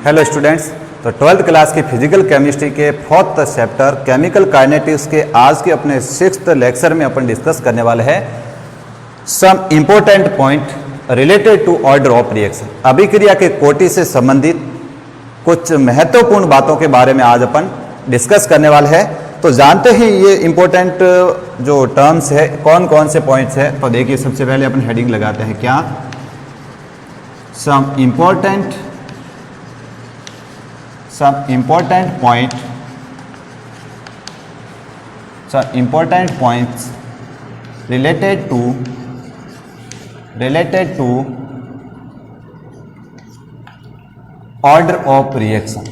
Hello students, तो 12th class की physical chemistry के 4th चैप्टर केमिकल काइनेटिक्स के आज के अपने 6th लेक्चर में अपन डिस्कस करने वाले हैं some important point related to order of reaction. अभिक्रिया के कोटि से संबंधित कुछ महत्वपूर्ण बातों के बारे में आज अपन डिस्कस करने वाले हैं। तो जानते ही ये इम्पोर्टेंट जो टर्म्स है कौन कौन से पॉइंट्स है। तो देखिए, सबसे पहले अपन हेडिंग लगाते हैं क्या, सम important points related to order of reaction।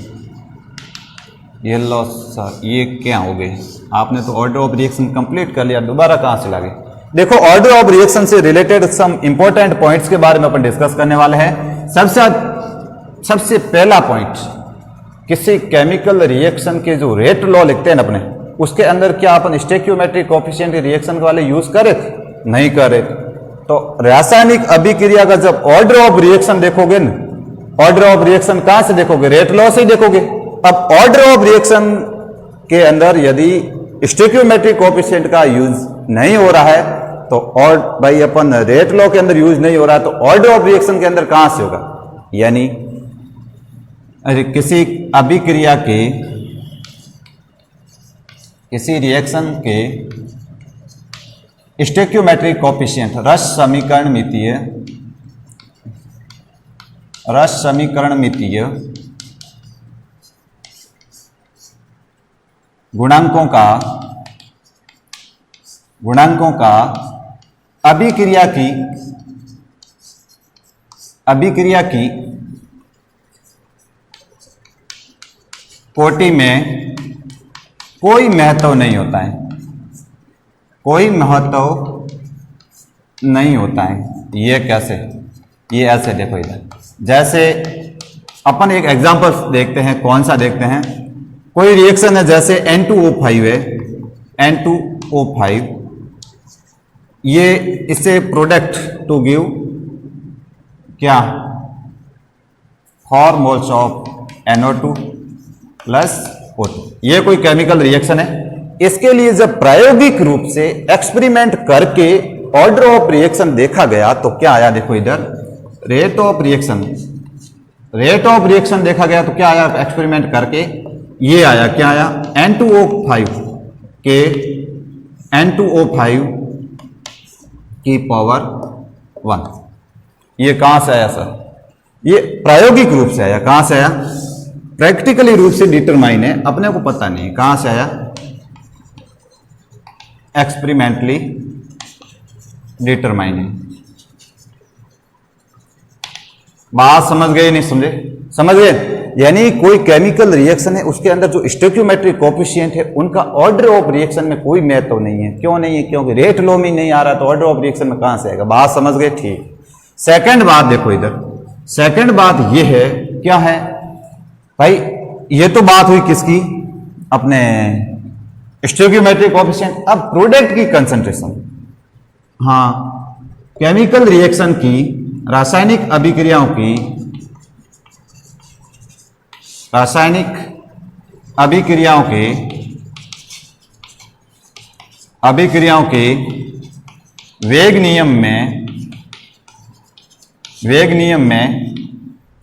ये लो सर, ये क्या हो गई? आपने तो ऑर्डर ऑफ रिएक्शन कंप्लीट कर लिया, दोबारा कहां से लागे? देखो, ऑर्डर ऑफ रिएक्शन से रिलेटेड सम इंपॉर्टेंट पॉइंट्स के बारे में अपन डिस्कस करने वाले हैं। सबसे पहला पॉइंट, किसी केमिकल रिएक्शन के जो रेट लॉ लिखते हैं ना अपने, उसके अंदर क्या अपन स्टोइकियोमेट्रिक कोएफिशिएंट रिएक्शन वाले यूज करे थे? नहीं करे। तो रासायनिक अभिक्रिया का जब ऑर्डर ऑफ रिएक्शन देखोगे ना, ऑर्डर ऑफ रिएक्शन कहां से देखोगे? रेट लॉ से ही देखोगे। अब ऑर्डर ऑफ रिएक्शन के अंदर यदि स्टोइकियोमेट्रिक कोएफिशिएंट का यूज नहीं हो रहा है तो और भाई अपन रेट लॉ के अंदर यूज नहीं हो रहा है तो ऑर्डर ऑफ रिएक्शन के अंदर कहां से होगा? यानी किसी अभिक्रिया के, किसी रिएक्शन के स्टोइकियोमेट्रिक कोएफिशिएंट रस समीकरण मितीय गुणांकों का अभिक्रिया की कोटि में कोई महत्व नहीं होता है, कोई महत्व नहीं होता है। ये कैसे? ये ऐसे देखो, इधर जैसे अपन एक एग्जांपल देखते हैं। कौन सा देखते हैं? कोई रिएक्शन है, जैसे N2O5 है, N2O5, ये इससे प्रोडक्ट टू गिव क्या, 4 moles of NO2 plus O2। ये कोई केमिकल रिएक्शन है। इसके लिए जब प्रायोगिक रूप से एक्सपेरिमेंट करके ऑर्डर ऑफ रिएक्शन देखा गया तो क्या आया? देखो इधर, रेट ऑफ रिएक्शन देखा गया तो क्या आया? एक्सपेरिमेंट करके ये आया, क्या आया? N2O5 की पावर 1। ये कहां से आया सर? ये प्रायोगिक रूप से आया। कहां से आया? प्रैक्टिकली रूप से डिटरमाइन है, अपने को पता नहीं कहां से आया, एक्सपेरिमेंटली डिटरमाइन है। बात समझ गए? नहीं समझे? समझ गए? यानी कोई केमिकल रिएक्शन है, उसके अंदर जो स्टोइकियोमेट्रिक कोएफिशिएंट है उनका ऑर्डर ऑफ रिएक्शन में कोई महत्व नहीं है। क्यों नहीं है? क्योंकि रेट लॉ में नहीं आ रहा तो ऑर्डर ऑफ रिएक्शन में कहां से आएगा? बात समझ गए? ठीक। सेकंड बात देखो इधर, सेकंड बात ये है, क्या है भाई? ये तो बात हुई किसकी? अपने स्टोइकियोमेट्रिक कोएफिशिएंट। अब प्रोडक्ट की कंसंट्रेशन, हाँ, केमिकल रिएक्शन की, रासायनिक अभिक्रियाओं के वेग नियम में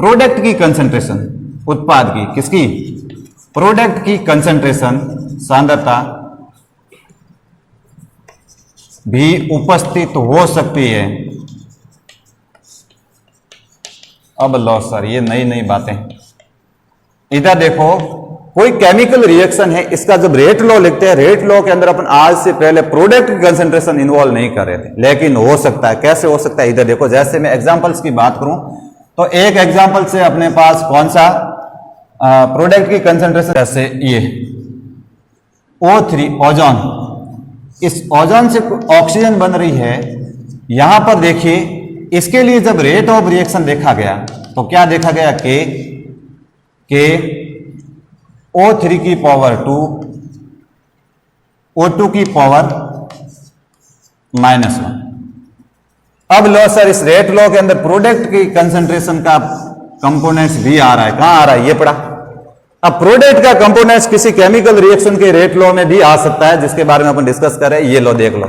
प्रोडक्ट की कंसंट्रेशन, उत्पाद की, किसकी? प्रोडक्ट की कंसंट्रेशन, सांद्रता भी उपस्थित हो सकती है। अब लो सर, ये नई बातें। इधर देखो, कोई केमिकल रिएक्शन है, इसका जब रेट लॉ लिखते हैं, रेट लॉ के अंदर अपन आज से पहले प्रोडक्ट की कंसंट्रेशन इन्वॉल्व नहीं कर रहे थे, लेकिन हो सकता है। कैसे हो सकता है? इधर देखो, जैसे मैं एग्जांपल्स की बात करूं तो एक एग्जांपल से अपने पास कौन सा प्रोडक्ट की कंसंट्रेशन, जैसे ये O3 ओजोन, इस ओजोन से ऑक्सीजन बन रही है। यहां पर देखिए, इसके लिए जब रेट ऑफ रिएक्शन देखा गया तो क्या देखा गया? के O3 की पावर 2, O2 की पावर -1। अब लो सर, इस रेट लॉ के अंदर प्रोडक्ट की कंसंट्रेशन का कंपोनेंट्स भी आ रहा है, कहां आ रहा है, ये पड़ा। अब प्रोडक्ट का कंपोनेंट्स किसी केमिकल रिएक्शन के रेट लॉ में भी आ सकता है, जिसके बारे में अपन डिस्कस कर रहे हैं। ये लो देख लो,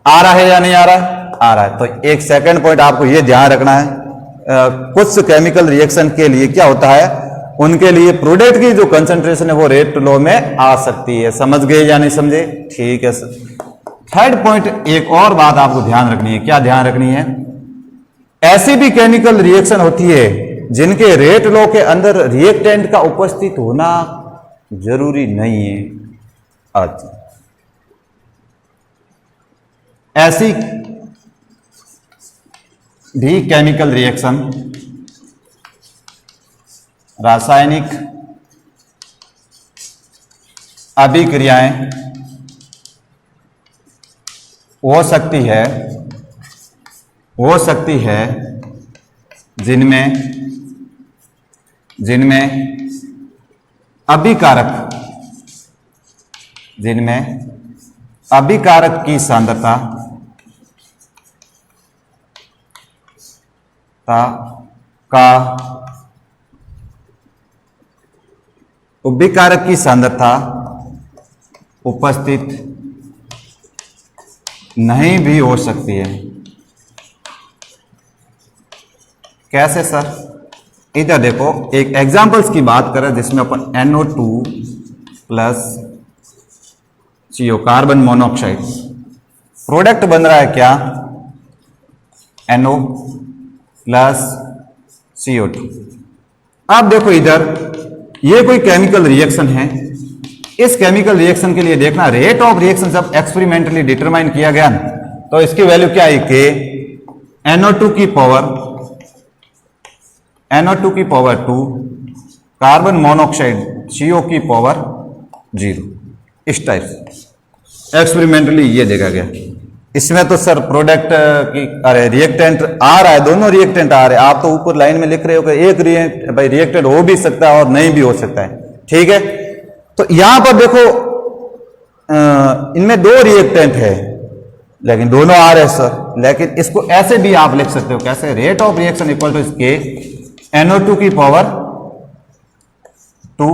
आ रहा है या नहीं आ रहा है, आ रहा है। तो एक सेकंड पॉइंट आपको ये ध्यान रखना है, कुछ केमिकल रिएक्शन के लिए क्या होता है, उनके लिए प्रोडक्ट की जो कंसंट्रेशन है वो रेट लॉ में आ सकती है। समझ गए या नहीं समझे? ठीक है सर। थर्ड पॉइंट, एक और बात आपको ध्यान रखनी है। क्या ध्यान रखनी है? ऐसी भी केमिकल रिएक्शन होती है जिनके रेट लॉ के अंदर रिएक्टेंट का उपस्थित होना जरूरी नहीं है। अच्छा, ऐसी भी केमिकल रिएक्शन, रासायनिक अभिक्रियाएं हो सकती है जिनमें अभिकारक की सांद्रता उपस्थित नहीं भी हो सकती है। कैसे सर? इधर देखो, एक एग्जांपल्स की बात करें जिसमें अपन NO2 plus CO, carbon monoxide, product बन रहा है क्या, NO प्लस CO2। अब देखो इधर ये कोई केमिकल रिएक्शन है। इस केमिकल रिएक्शन के लिए देखना, रेट ऑफ रिएक्शन जब एक्सपेरिमेंटली डिटरमाइन किया गया ना, तो इसकी वैल्यू क्या आई, के NO2 की पावर 2, कार्बन मोनोऑक्साइड CO की पावर 0। इस टाइप से एक्सपेरिमेंटली ये देखा गया। इसमें तो सर प्रोडक्ट की, अरे रिएक्टेंट आ रहा है, दोनों रिएक्टेंट आ रहे हैं। आप तो ऊपर लाइन में लिख रहे हो कि एक रिएक्टेंट हो भी सकता है और नहीं भी हो सकता है, ठीक है। तो यहां पर देखो, इनमें दो रिएक्टेंट है लेकिन दोनों आ रहे हैं सर। लेकिन इसको ऐसे भी आप लिख सकते हो, कैसे, rate of reaction equal to इसके NO2 की पावर 2।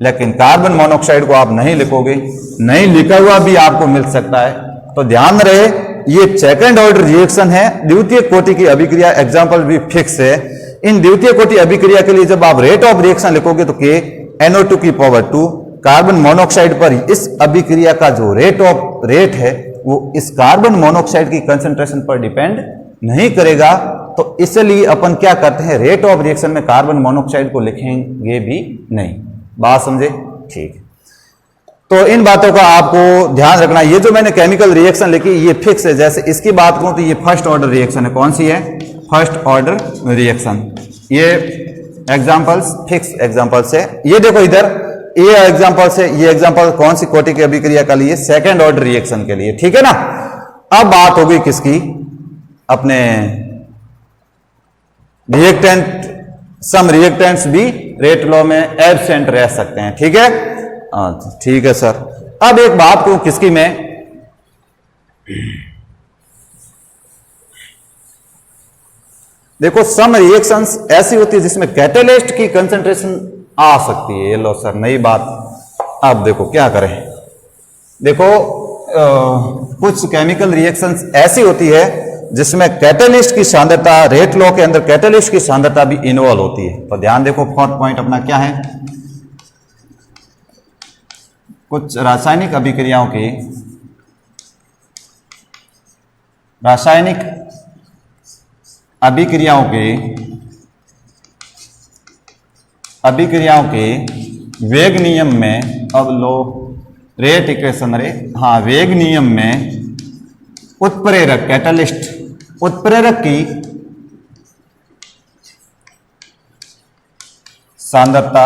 लेकिन कार्बन मोनोऑक्साइड को आप नहीं लिखोगे, नहीं लिखा हुआ भी आपको मिल सकता है। तो ध्यान रहे, ये सेकंड ऑर्डर रिएक्शन है, द्वितीय कोटि की अभिक्रिया, एग्जांपल भी फिक्स है। इन द्वितीय कोटि अभिक्रिया के लिए जब आप रेट ऑफ रिएक्शन लिखोगे तो के NO2 की पावर 2, कार्बन मोनोऑक्साइड पर इस अभिक्रिया का जो रेट है वो इस कार्बन मोनोऑक्साइड की कंसंट्रेशन पर डिपेंड नहीं करेगा। तो इसलिए अपन क्या करते हैं, रेट ऑफ रिएक्शन में कार्बन मोनोऑक्साइड को लिखेंगे भी नहीं। बात समझे? ठीक। तो इन बातों का आपको ध्यान रखना। ये जो मैंने केमिकल रिएक्शन लिखी ये फिक्स है। जैसे इसकी बात करूं तो ये फर्स्ट ऑर्डर रिएक्शन है। कौन सी है? First order reaction. ये एग्जांपल्स फिक्स एग्जांपल्स है। ये देखो इधर ये एग्जांपल्स है। ये एग्जांपल कौन सी कोटि की अभिक्रिया के लिए? सेकंड ऑर्डर रिएक्शन के लिए, ठीक है ना। अब बात होगी किसकी? अपने रिएक्टेंट, सम रिएक्टेंट्स भी रेट लॉ में एब्सेंट रह सकते हैं, ठीक है। ठीक है सर। अब एक बात कहूं किसकी मैं, देखो सम रिएक्शंस ऐसी होती है जिसमें कैटेलिस्ट की कंसंट्रेशन आ सकती है। ये लो सर नई बात। अब देखो क्या करें, देखो कुछ केमिकल रिएक्शंस ऐसी होती है जिसमें कैटेलिस्ट की सांद्रता, रेट लॉ के अंदर कैटेलिस्ट की सांद्रता भी इन्वॉल्व होती है। तो ध्यान देखो, फोर्थ पॉइंट अपना क्या है, कुछ रासायनिक अभिक्रियाओं के वेग नियम में, अब लो रेट इक्वेशन, वेग नियम में उत्प्रेरक कैटलिस्ट, उत्प्रेरक की सांद्रता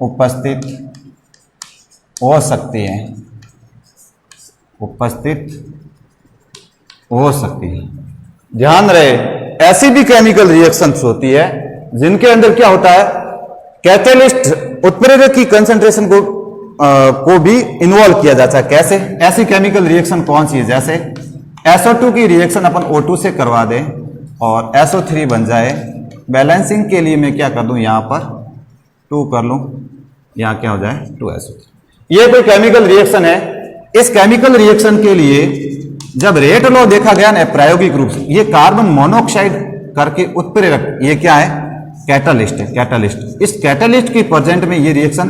उपस्थित हो सकती है, ध्यान रहे ऐसी भी केमिकल रिएक्शंस होती है जिनके अंदर क्या होता है, कैटेलिस्ट, उत्प्रेरक की कंसंट्रेशन को भी इन्वॉल्व किया जाता है। कैसे? ऐसी केमिकल रिएक्शन कौन सी है? जैसे SO2 की रिएक्शन अपन O2 से करवा दें और SO3 बन जाए। बैलेंसिंग के लिए मैं क्या कर दूं, यहाँ पर 2 कर लूं, यहाँ क्या हो जाए 2SO3। ये कोई केमिकल रिएक्शन है। इस केमिकल रिएक्शन के लिए जब रेट लॉ देखा गया ना प्रायोगिक रूप से, ये कार्बन मोनोऑक्साइड करके उत्प्रेरक, ये क्या है, कैटालिस्ट है, कैटालिस्ट। इस कैटालिस्ट की प्रेजेंट में ये रिएक्शन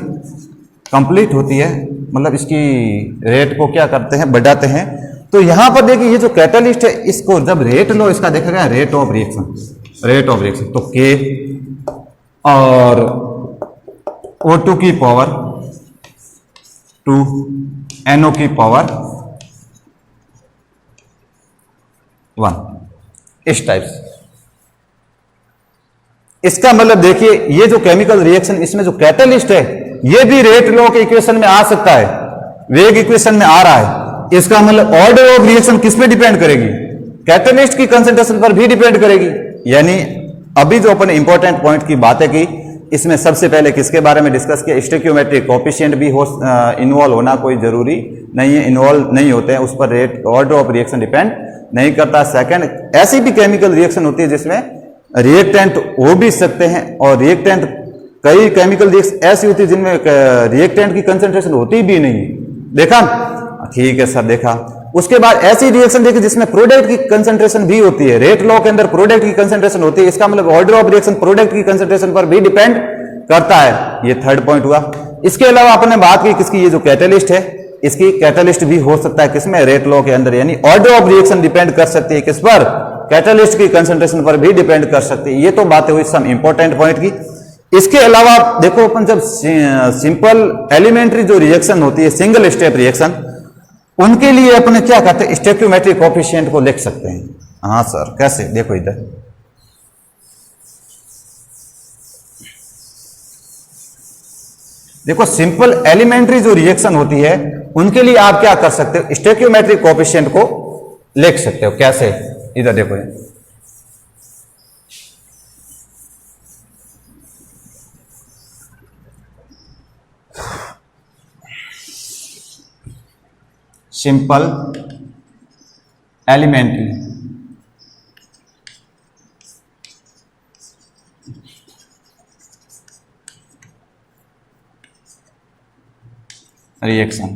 कंप्लीट होती है, मतलब इसकी रेट को क्या करते हैं, बढ़ाते हैं। तो यहां पर देखिए ये जो कैटालिस्ट है, इसको जब रेट लो इसका देखा गया rate of reaction, rate of reaction, तो K और O2 की पावर 2, NO की पावर 1, इस टाइप से। इसका मतलब देखिए ये जो केमिकल रिएक्शन, इसमें जो कैटालिस्ट है ये भी रेट लॉ के इक्वेशन में आ सकता है, वेग इक्वेशन में आ रहा है। इसका मतलब ऑर्डर ऑफ रिएक्शन किस पे डिपेंड करेगी, कैटालिस्ट की कंसंट्रेशन पर भी डिपेंड करेगी। यानी अभी जो अपन इंपॉर्टेंट पॉइंट की बातें की, इसमें सबसे पहले किसके बारे में डिस्कस किया, स्टोइकियोमेट्रिक कोएफिशिएंट भी हो इन्वॉल्व होना कोई जरूरी नहीं है, इन्वॉल्व नहीं होते हैं, उस पर rate order of reaction depend नहीं करता। सेकंड, ऐसी भी केमिकल रिएक्शन होती है जिसमें रिएक्टेंट हो भी सकते हैं, और रिएक्टेंट कई केमिकल रिएक्शन ऐसी होती है जिनमें रिएक्टेंट की कंसंट्रेशन होती भी नहीं। देखा, ठीक है सर, देखा। उसके बाद ऐसी रिएक्शन देखी जिसमें प्रोडक्ट की कंसंट्रेशन भी होती है, रेट लॉ के अंदर प्रोडक्ट की कंसंट्रेशन होती है। इसका मतलब ऑर्डर ऑफ रिएक्शन प्रोडक्ट की कंसंट्रेशन पर भी डिपेंड करता है। ये थर्ड पॉइंट हुआ। इसके अलावा आपने बात की किसकी, ये जो कैटालिस्ट है इसकी कैटालिस्ट भी हो सकता है किसमें, रेट लॉ के अंदर। यानी ऑर्डर ऑफ रिएक्शन डिपेंड कर सकती है किस पर, कैटालिस्ट की कंसंट्रेशन पर भी डिपेंड कर सकती है। ये तो बातें हुई सम इंपॉर्टेंट पॉइंट की। इसके अलावा देखो अपन जब सिंपल एलिमेंट्री जो रिएक्शन होती है, सिंगल स्टेप रिएक्शन, उनके लिए अपने क्या कहते हैं, स्टोइकियोमेट्रिक कोएफिशिएंट को लिख सकते हैं। हाँ सर, कैसे, देखो इधर देखो, सिंपल एलिमेंट्री जो रिएक्शन होती है उनके लिए आप क्या कर सकते हो, स्टोइकियोमेट्रिक कोएफिशिएंट को लिख सकते हो। कैसे, इधर देखो, सिंपल एलिमेंट्री रिएक्शन।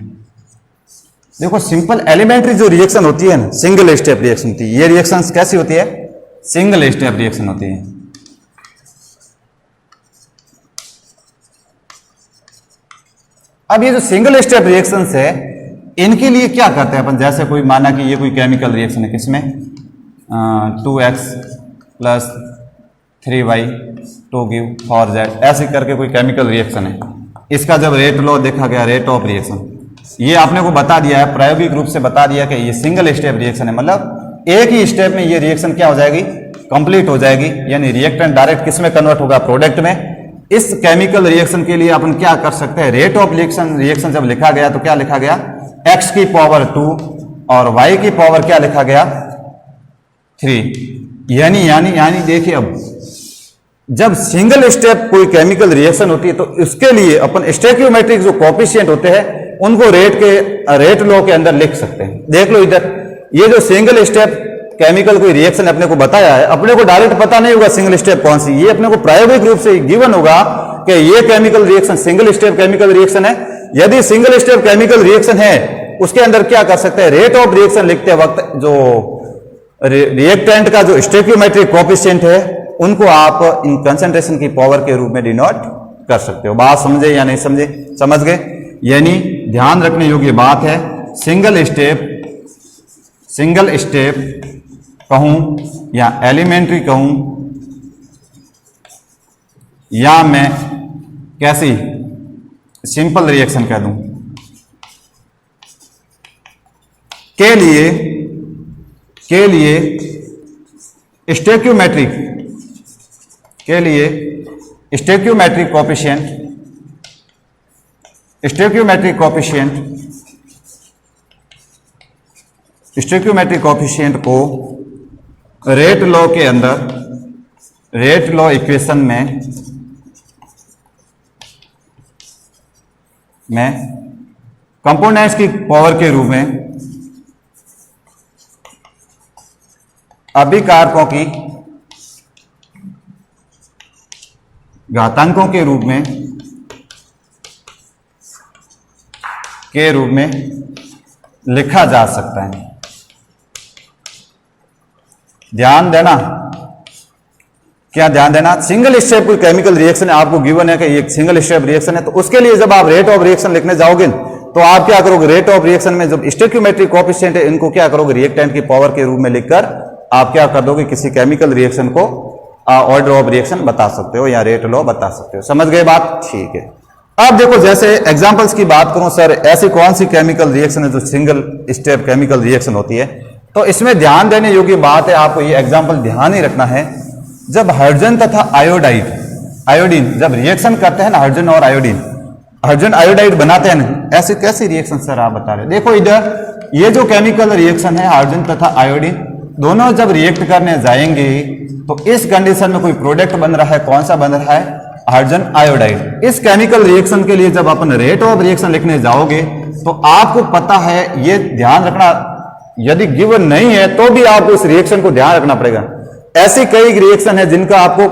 देखो सिंपल एलिमेंट्री जो रिएक्शन होती है ना, सिंगल स्टेप रिएक्शन होती है। ये रिएक्शंस कैसी होती है, सिंगल स्टेप रिएक्शन होती है। अब ये जो सिंगल स्टेप रिएक्शंस है, इनके लिए क्या करते हैं अपन, जैसे कोई माना कि ये कोई केमिकल रिएक्शन है, किसमें 2x + 3y 2 गिव 4z, ऐसे करके कोई केमिकल रिएक्शन है। इसका जब रेट लॉ देखा गया, रेट ऑफ रिएक्शन, ये आपने को बता दिया है, प्रायोगिक रूप से बता दिया कि ये सिंगल स्टेप रिएक्शन है, मतलब एक ही स्टेप में ये रिएक्शन क्या हो जाएगी, कंप्लीट हो जाएगी। यानी रिएक्टेंट डायरेक्ट किस में कन्वर्ट होगा, प्रोडक्ट में। इस केमिकल रिएक्शन के लिए अपन क्या कर सकते हैं, रेट ऑफ रिएक्शन जब लिखा गया तो क्या लिखा गया, x की पावर 2 और y की पावर क्या लिखा गया 3। यानी देखिए, अब जब सिंगल स्टेप कोई केमिकल रिएक्शन होती है तो इसके लिए अपन स्टोइकियोमेट्रिक जो कोएफिशिएंट होते हैं उनको रेट लॉ के अंदर लिख सकते हैं। देख लो इधर, ये जो सिंगल स्टेप केमिकल कोई रिएक्शन अपने को बताया है, अपने को डायरेक्ट पता नहीं होगा सिंगल स्टेप कौन सी, ये अपने को प्रायोगिक रूप से गिवन होगा कि ये chemical reaction single step chemical reaction है। यदि सिंगल स्टेप केमिकल रिएक्शन है, उसके अंदर क्या कर सकते हैं, रेट ऑफ रिएक्शन लिखते वक्त जो रिएक्टेंट का जो स्टोइकियोमेट्रिक कोएफिशिएंट है उनको आप इन कंसंट्रेशन की पावर के रूप में डिनोट कर सकते हो। बात समझे या नहीं समझे, समझ गए। यानी ध्यान रखने योग्य बात है, सिंगल स्टेप कहूं या एलिमेंट्री कहूं, या मैं कैसी सिंपल रिएक्शन कह दूं, के लिए स्टोइकियोमेट्रिक कोएफिशिएंट को रेट लॉ के अंदर, रेट लॉ इक्वेशन में मैं कंपोनेंट्स की पावर के रूप में अभिकारकों की घातांकों के रूप में लिखा जा सकता है। ध्यान देना, क्या ध्यान देना, सिंगल स्टेप कोई केमिकल रिएक्शन है, आपको गिवन है कि ये सिंगल स्टेप रिएक्शन है, तो उसके लिए जब आप रेट ऑफ रिएक्शन लिखने जाओगे तो आप क्या करोगे, रेट ऑफ रिएक्शन में जब स्टोइकियोमेट्रिक कोएफिशिएंट है इनको क्या करोगे, रिएक्टेंट की पावर के रूप में लिखकर आप क्या कर दोगे, किसी केमिकल रिएक्शन को ऑर्डर ऑफ रिएक्शन बता सकते हो या रेट लॉ बता सकते हो। समझ गए बात? ठीक है। अब देखो जैसे एग्जांपल्स की बात करूं, सर ऐसी कौन सी केमिकल रिएक्शन है जो सिंगल स्टेप केमिकल रिएक्शन होती है, तो इसमें ध्यान देने योग्य बात है, आपको ये एग्जांपल ध्यान ही रखना है। जब हाइड्रोजन तथा आयोडीन जब रिएक्शन करते हैं ना, हाइड्रोजन आयोडाइड बनाते हैं ना, ऐसी कैसी रिएक्शन सर आप बता रहे हैं? देखो इधर ये जो केमिकल रिएक्शन है, हाइड्रोजन तथा आयोडीन दोनों जब रिएक्ट करने जाएंगे तो इस कंडीशन में कोई प्रोडक्ट बन रहा है, कौन सा बन रहा है, हाइड्रोजन आयोडाइड। इस केमिकल रिएक्शन के लिए जब अपन रेट ऑफ रिएक्शन लिखने जाओगे तो आपको पता है, ये ध्यान रखना, यदि गिवन नहीं है तो भी आपको इस रिएक्शन को ध्यान रखना पड़ेगा। ऐसी कई रिएक्शन है जिनका आपको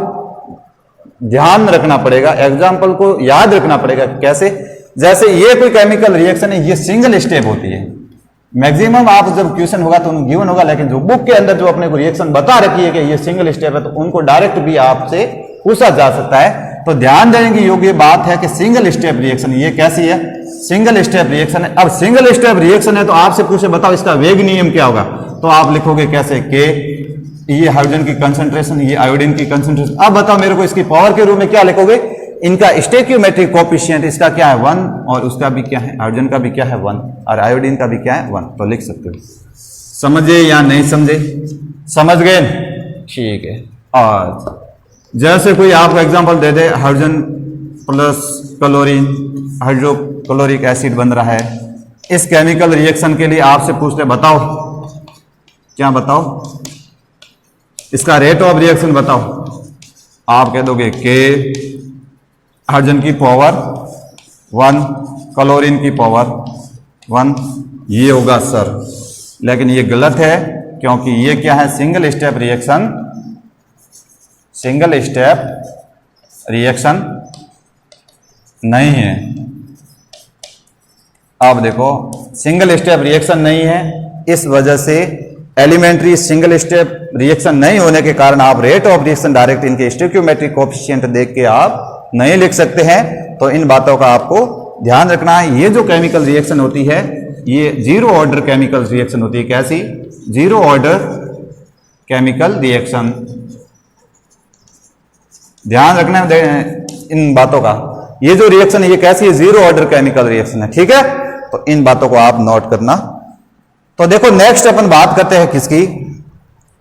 ध्यान रखना पड़ेगा, एग्जाम्पल को याद रखना पड़ेगा। कैसे? जैसे ये कोई केमिकल रिएक्शन है, ये सिंगल स्टेप होती है। मैक्सिमम आप जब क्वेश्चन होगा तो गिवन होगा, लेकिन जो बुक के अंदर जो अपने को रिएक्शन बता रखी है कि ये सिंगल स्टेप है, तो उनको डायरेक्ट भी आपसे पूछा जा सकता है। तो ध्यान देने की योग्य बात है कि सिंगल स्टेप रिएक्शन ये कैसी है, सिंगल स्टेप रिएक्शन है। अब सिंगल स्टेप रिएक्शन है तो आपसे पूछे बताओ इसका वेग नियम क्या होगा, तो आप लिखोगे कैसे, के ये हाइड्रोजन की कंसंट्रेशन, ये आयोडीन की कंसंट्रेशन। अब बताओ मेरे को इसकी पावर के रूप में क्या लिखोगे, इनका स्टोइकियोमेट्रिक कोएफिशिएंट, इसका क्या है 1 और उसका भी क्या है, हाइड्रोजन का भी क्या है 1 और आयोडीन का भी क्या है 1, तो लिख सकते हो। समझे या नहीं समझे? समझ गए? ठीक है। और जैसे कोई आपको एग्जांपल दे दे, hydrogen plus chlorine hydrochloric acid बन रहा है, इस केमिकल रिएक्शन के लिए आपसे पूछते बताओ, क्या बताओ, इसका रेट ऑफ रिएक्शन बताओ। आप कह दोगे के हाइड्रोजन की पावर 1, क्लोरीन की पावर 1, ये होगा सर। लेकिन ये गलत है, क्योंकि ये क्या है, सिंगल स्टेप रिएक्शन नहीं है। अब देखो सिंगल स्टेप रिएक्शन नहीं है, इस वजह से एलिमेंट्री सिंगल स्टेप रिएक्शन नहीं होने के कारण आप रेट ऑफ रिएक्शन डायरेक्ट इनके स्टोइकियोमेट्रिक कोएफिशिएंट देख के आप नहीं लिख सकते हैं। तो इन बातों का आपको ध्यान रखना है। ये जो केमिकल रिएक्शन होती है ये जीरो ऑर्डर केमिकल रिएक्शन होती है। कैसी? Zero order chemical reaction. ध्यान रखना इन बातों का। ये जो रिएक्शन है ये कैसी है, जीरो ऑर्डर केमिकल रिएक्शन है। ठीक है, तो इन बातों को आप नोट करना। तो देखो नेक्स्ट अपन बात करते हैं किसकी।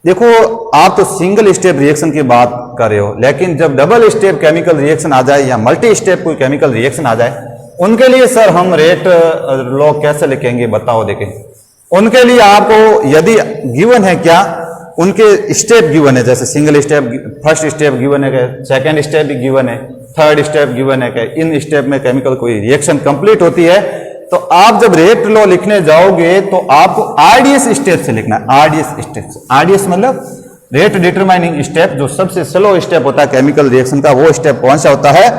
देखो आप तो सिंगल स्टेप रिएक्शन की बात कर रहे हो, लेकिन जब डबल स्टेप केमिकल रिएक्शन आ जाए या मल्टी स्टेप कोई केमिकल रिएक्शन आ जाए, उनके लिए सर हम रेट लॉ कैसे लिखेंगे बताओ। देखें उनके लिए आपको यदि गिवन है क्या, उनके स्टेप गिवन है, जैसे single step first step given है, सेकेंड स्टेप भी गिवन है, थर्ड स्टेप गिवन है, इन स्टेप में केमिकल कोई रिएक्शन कंप्लीट होती है, तो आप जब रेट लॉ लिखने जाओगे तो आपको आरडीएस स्टेप से लिखना है। आरडीएस स्टेप से, आरडीएस मतलब रेट डिटरमाइनिंग स्टेप, जो सबसे स्लो स्टेप होता है केमिकल रिएक्शन का, वो स्टेप कौन सा होता है,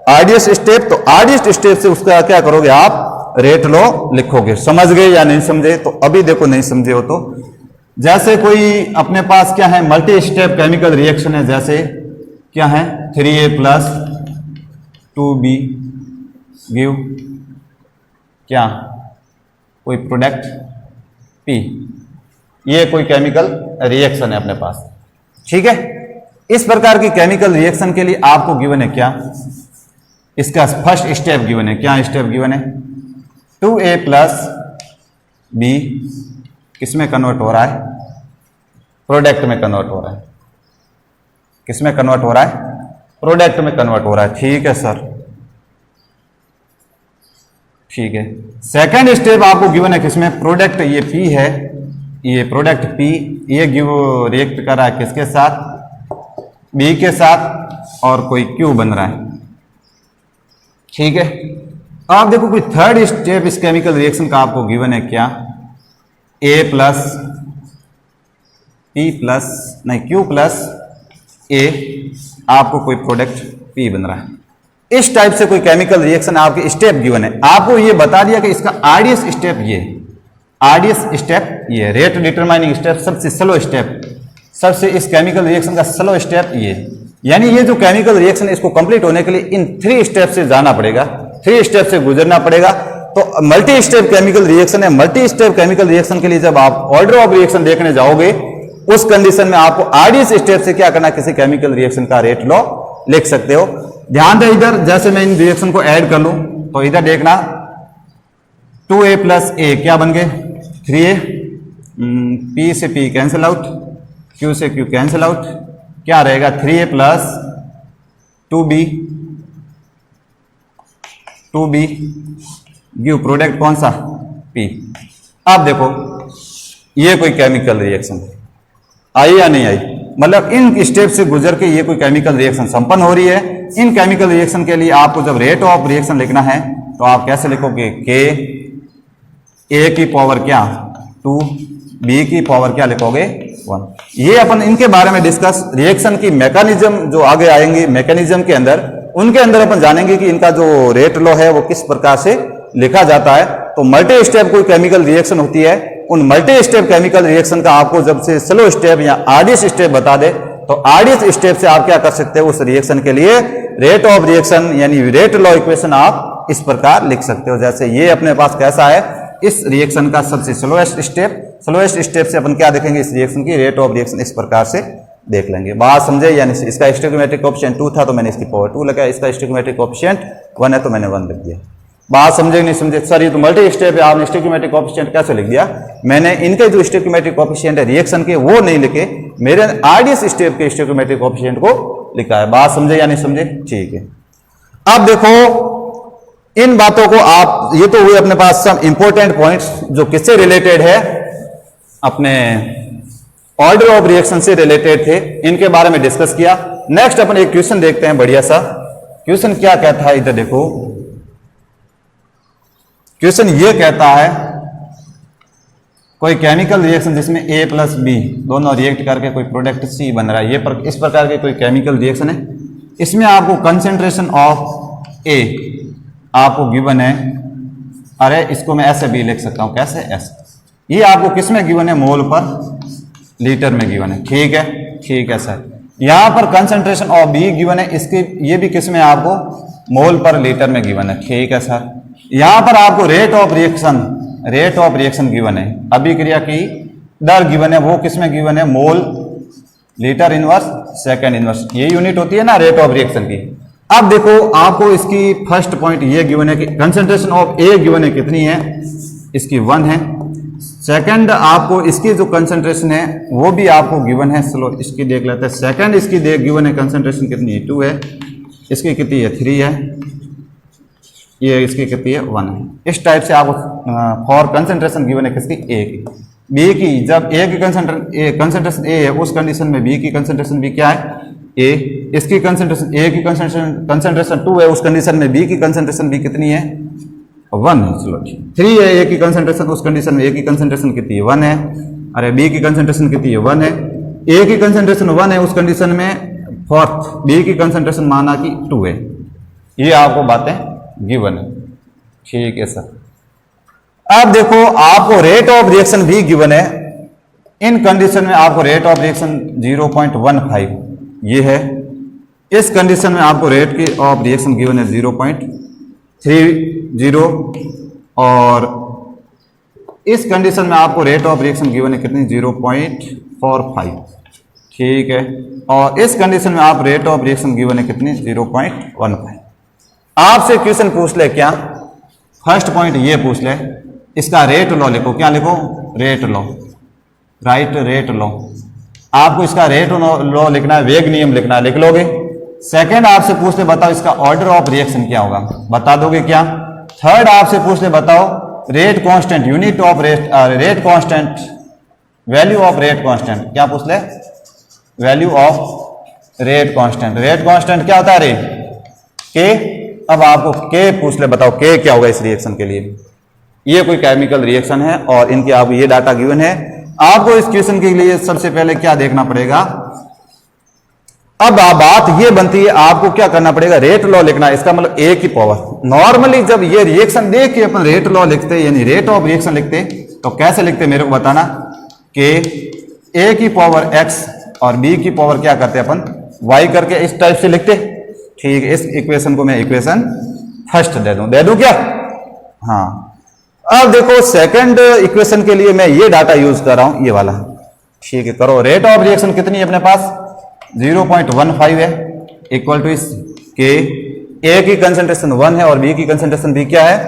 आरडीएस स्टेप। तो आरडीएस स्टेप से उसका क्या करोगे आप, रेट लॉ लिखोगे। समझ गए या नहीं समझे? तो अभी देखो नहीं समझे हो तो, जैसे कोई अपने पास क्या है, मल्टी स्टेप केमिकल रिएक्शन है, जैसे क्या है 3A + 2B गिव क्या, कोई प्रोडक्ट P, ये कोई केमिकल रिएक्शन है अपने पास। ठीक है, इस प्रकार की केमिकल रिएक्शन के लिए आपको गिवन है क्या, इसका फर्स्ट स्टेप गिवन है। क्या स्टेप गिवन है, 2A + B किसमें कन्वर्ट हो रहा है, प्रोडक्ट में कन्वर्ट हो रहा है। किसमें कन्वर्ट हो रहा है, प्रोडक्ट में कन्वर्ट हो रहा है। ठीक है सर, ठीक है। सेकंड स्टेप आपको गिवन है किसमें, प्रोडक्ट, ये P है, ये प्रोडक्ट P, ये रिएक्ट कर रहा है किसके साथ, B के साथ, और कोई Q बन रहा है। ठीक है, आप देखो कोई थर्ड स्टेप इस केमिकल रिएक्शन का आपको गिवन है क्या, A + P + नहीं Q + A, आपको कोई प्रोडक्ट P पी बन रहा है। इस टाइप से कोई केमिकल रिएक्शन आपके स्टेप गिवन है, आपको ये बता दिया कि इसका आरडीएस स्टेप ये, आरडीएस स्टेप ये, रेट डिटरमाइनिंग स्टेप सबसे स्लो स्टेप, सबसे इस केमिकल रिएक्शन का स्लो स्टेप ये, यानी ये जो केमिकल रिएक्शन है इसको कंप्लीट होने के लिए इन 3 स्टेप से जाना पड़ेगा, 3 स्टेप से गुजरना पड़ेगा। तो मल्टी स्टेप केमिकल रिएक्शन है। मल्टी स्टेप केमिकल रिएक्शन के लिए जब आप ऑर्डर ऑफ रिएक्शन देखने जाओगे उस कंडीशन में आपको आरडीएस स्टेप से क्या करना, किसी केमिकल रिएक्शन का रेट लॉ लिख सकते हो। ध्यान दे इधर, जैसे मैं इन रिएक्शन को ऐड कर लूं तो इधर देखना 2a + a क्या बन गए 3a, p से p कैंसिल आउट, q से q कैंसिल आउट, क्या रहेगा 3a + 2b गिव प्रोडक्ट कौन सा p। अब देखो ये कोई केमिकल रिएक्शन आई या नहीं आई, मतलब इन स्टेप से गुजर के ये कोई केमिकल रिएक्शन संपन्न हो रही है। इन केमिकल रिएक्शन के लिए आपको जब रेट ऑफ रिएक्शन लिखना है तो आप कैसे लिखोगे, k a की पावर क्या 2, b की पावर क्या लिखोगे 1। ये अपन इनके बारे में डिस्कस रिएक्शन की मैकेनिज्म जो आगे आएंगे मैकेनिज्म के अंदर, उनके अंदर अपन जानेंगे कि इनका जो रेट लॉ है वो किस प्रकार से लिखा जाता है। तो मल्टी स्टेप कोई केमिकल रिएक्शन होती है, उन मल्टी स्टेप केमिकल रिएक्शन का आपको जब से स्लो स्टेप या आरडीएस स्टेप बता दे तो आरडीएस स्टेप से आप क्या कर सकते हो, उस रिएक्शन के लिए रेट ऑफ रिएक्शन यानी रेट लॉ इक्वेशन आप इस प्रकार लिख सकते हो। जैसे ये अपने पास कैसा है, इस रिएक्शन का सबसे स्लोएस्ट स्टेप से अपन क्या देखेंगे, इस रिएक्शन की रेट ऑफ रिएक्शन इस प्रकार से देख लेंगे। बात समझे, यानी इसका स्टोइकोमेट्रिक कोएफिशिएंट 2 था तो मैंने इसकी पावर 2 लगाया, इसका स्टोइकोमेट्रिक कोएफिशिएंट 1 है तो मैंने 1 लिख दिया। बात समझे नहीं समझे, सर ये तो मल्टी स्टेप है, आपने स्टोइकोमेट्रिक कोएफिशिएंट कैसे लिख दिया। मैंने इनके जो स्टोइकोमेट्रिक कोएफिशिएंट है रिएक्शन के वो नहीं लिखे, मेरे आरडीएस स्टेप के स्टोइकोमेट्रिक कोएफिशिएंट को लिखा है। बात समझे या नहीं समझे, ठीक है। अब देखो इन बातों को आप, ये तो हुए अपने पास सब इंपॉर्टेंट पॉइंट्स जो किससे रिलेटेड है, अपने ऑर्डर ऑफ रिएक्शन से रिलेटेड थे, इनके बारे में डिस्कस किया। नेक्स्ट अपन एक क्वेश्चन देखते हैं बढ़िया सा। क्वेश्चन क्या कहता है, इधर देखो क्वेश्चन ये कहता है कोई केमिकल रिएक्शन जिसमें a + b दोनों रिएक्ट करके कोई प्रोडक्ट c बन रहा है, ये इस प्रकार के कोई केमिकल रिएक्शन है। इसमें आपको कंसेंट्रेशन ऑफ a आपको गिवन है, अरे इसको मैं ऐसे भी लिख सकता हूं, कैसे ऐसे, ये आपको किस में गिवन है, मोल पर लीटर में गिवन है, ठीक है सर। यहां पर कंसेंट्रेशन ऑफ b गिवन है, इसके ये भी किस में आपको मोल पर लीटर में गिवन है, ठीक है सर। यहां पर आपको रेट ऑफ रिएक्शन गिवन है, अभिक्रिया की दर गिवन है, वो किस में गिवन है, मोल लीटर इनवर्स सेकंड इनवर्स, ये यूनिट होती है ना रेट ऑफ रिएक्शन की। अब देखो आपको इसकी फर्स्ट पॉइंट ये गिवन है कि कंसेंट्रेशन ऑफ ए गिवन है, कितनी है, इसकी 1 है। सेकंड आपको इसकी जो कंसेंट्रेशन है वो भी आपको गिवन है, चलो इसकी देख लेते हैं। सेकंड इसकी गिवन है कंसेंट्रेशन कितनी है, 2 है, इसकी कितनी है 3 है, ये इसकी कितनी है 1 है। इस टाइप से आपको फॉर कंसेंट्रेशन गिवन है किसकी, ए की। बी की जब ए की कंसेंट्रेशन ए है उस कंडीशन में बी की कंसेंट्रेशन भी क्या है, ए। इसकी कंसेंट्रेशन ए की कंसेंट्रेशन 2 है, उस कंडीशन में बी की कंसेंट्रेशन भी कितनी है 1 है, चलो ठीक। 3 है ए की कंसेंट्रेशन, उस कंडीशन में ए की कंसेंट्रेशन कितनी है 1 है, अरे बी की कंसेंट्रेशन कितनी है 1 है। ए की कंसेंट्रेशन 1 है, उस कंडीशन में फोर्थ बी की कंसेंट्रेशन माना कि 2 है। ये आपको बातें गिवन है, ठीक है सर। अब देखो आपको रेट ऑफ रिएक्शन भी गिवन है, इन कंडीशन में आपको रेट ऑफ रिएक्शन 0.15 ये है, इस कंडीशन में आपको रेट की ऑफ रिएक्शन गिवन है 0.30 और इस कंडीशन में आपको रेट ऑफ रिएक्शन गिवन है कितनी 0.45, ठीक है। और इस कंडीशन में आप रेट ऑफ रिएक्शन गिवन है कितनी 0.15। आपसे क्वेश्चन पूछ ले क्या, फर्स्ट पॉइंट ये पूछ ले, इसका रेट लॉ लिखो, क्या लिखो, rate law, right rate law. आपको इसका रेट लॉ लिखना है, वेग नियम लिखना है, लिख लोगे। सेकंड आपसे पूछ ले बताओ इसका ऑर्डर ऑफ रिएक्शन क्या होगा, बता दोगे क्या। थर्ड आपसे पूछ ले बताओ rate constant, unit of rate constant, value of rate constant, क्या पूछ ले, value of rate constant. Rate constant क्या होता है, रे के। अब आपको के पूछ ले बताओ के क्या होगा इस रिएक्शन के लिए। ये कोई केमिकल रिएक्शन है और इनके आपको ये डाटा गिवन है। आपको इस क्वेश्चन के लिए सबसे पहले क्या देखना पड़ेगा, अब बात ये बनती है, आपको क्या करना पड़ेगा, रेट लॉ लिखना है। इसका मतलब ए की पावर। नॉर्मली जब ये रिएक्शन देख के अपन रेट लॉ लिखते यानी रेट ऑफ रिएक्शन लिखते तो कैसे लिखते मेरे को बताना कि ए की पावर एक्स और बी की पावर क्या करते अपन वाई करके इस टाइप से लिखते। ठीक है, इस इक्वेशन को मैं इक्वेशन फर्स्ट दे दूं क्या? हाँ। अब देखो सेकंड इक्वेशन के लिए मैं ये डाटा यूज कर रहा हूं, ये वाला। ठीक है, करो। रेट ऑफ रिएक्शन कितनी है अपने पास? 0.15 है, इक्वल टू इस के ए की कंसेंट्रेशन 1 है और बी की कंसेंट्रेशन भी क्या है?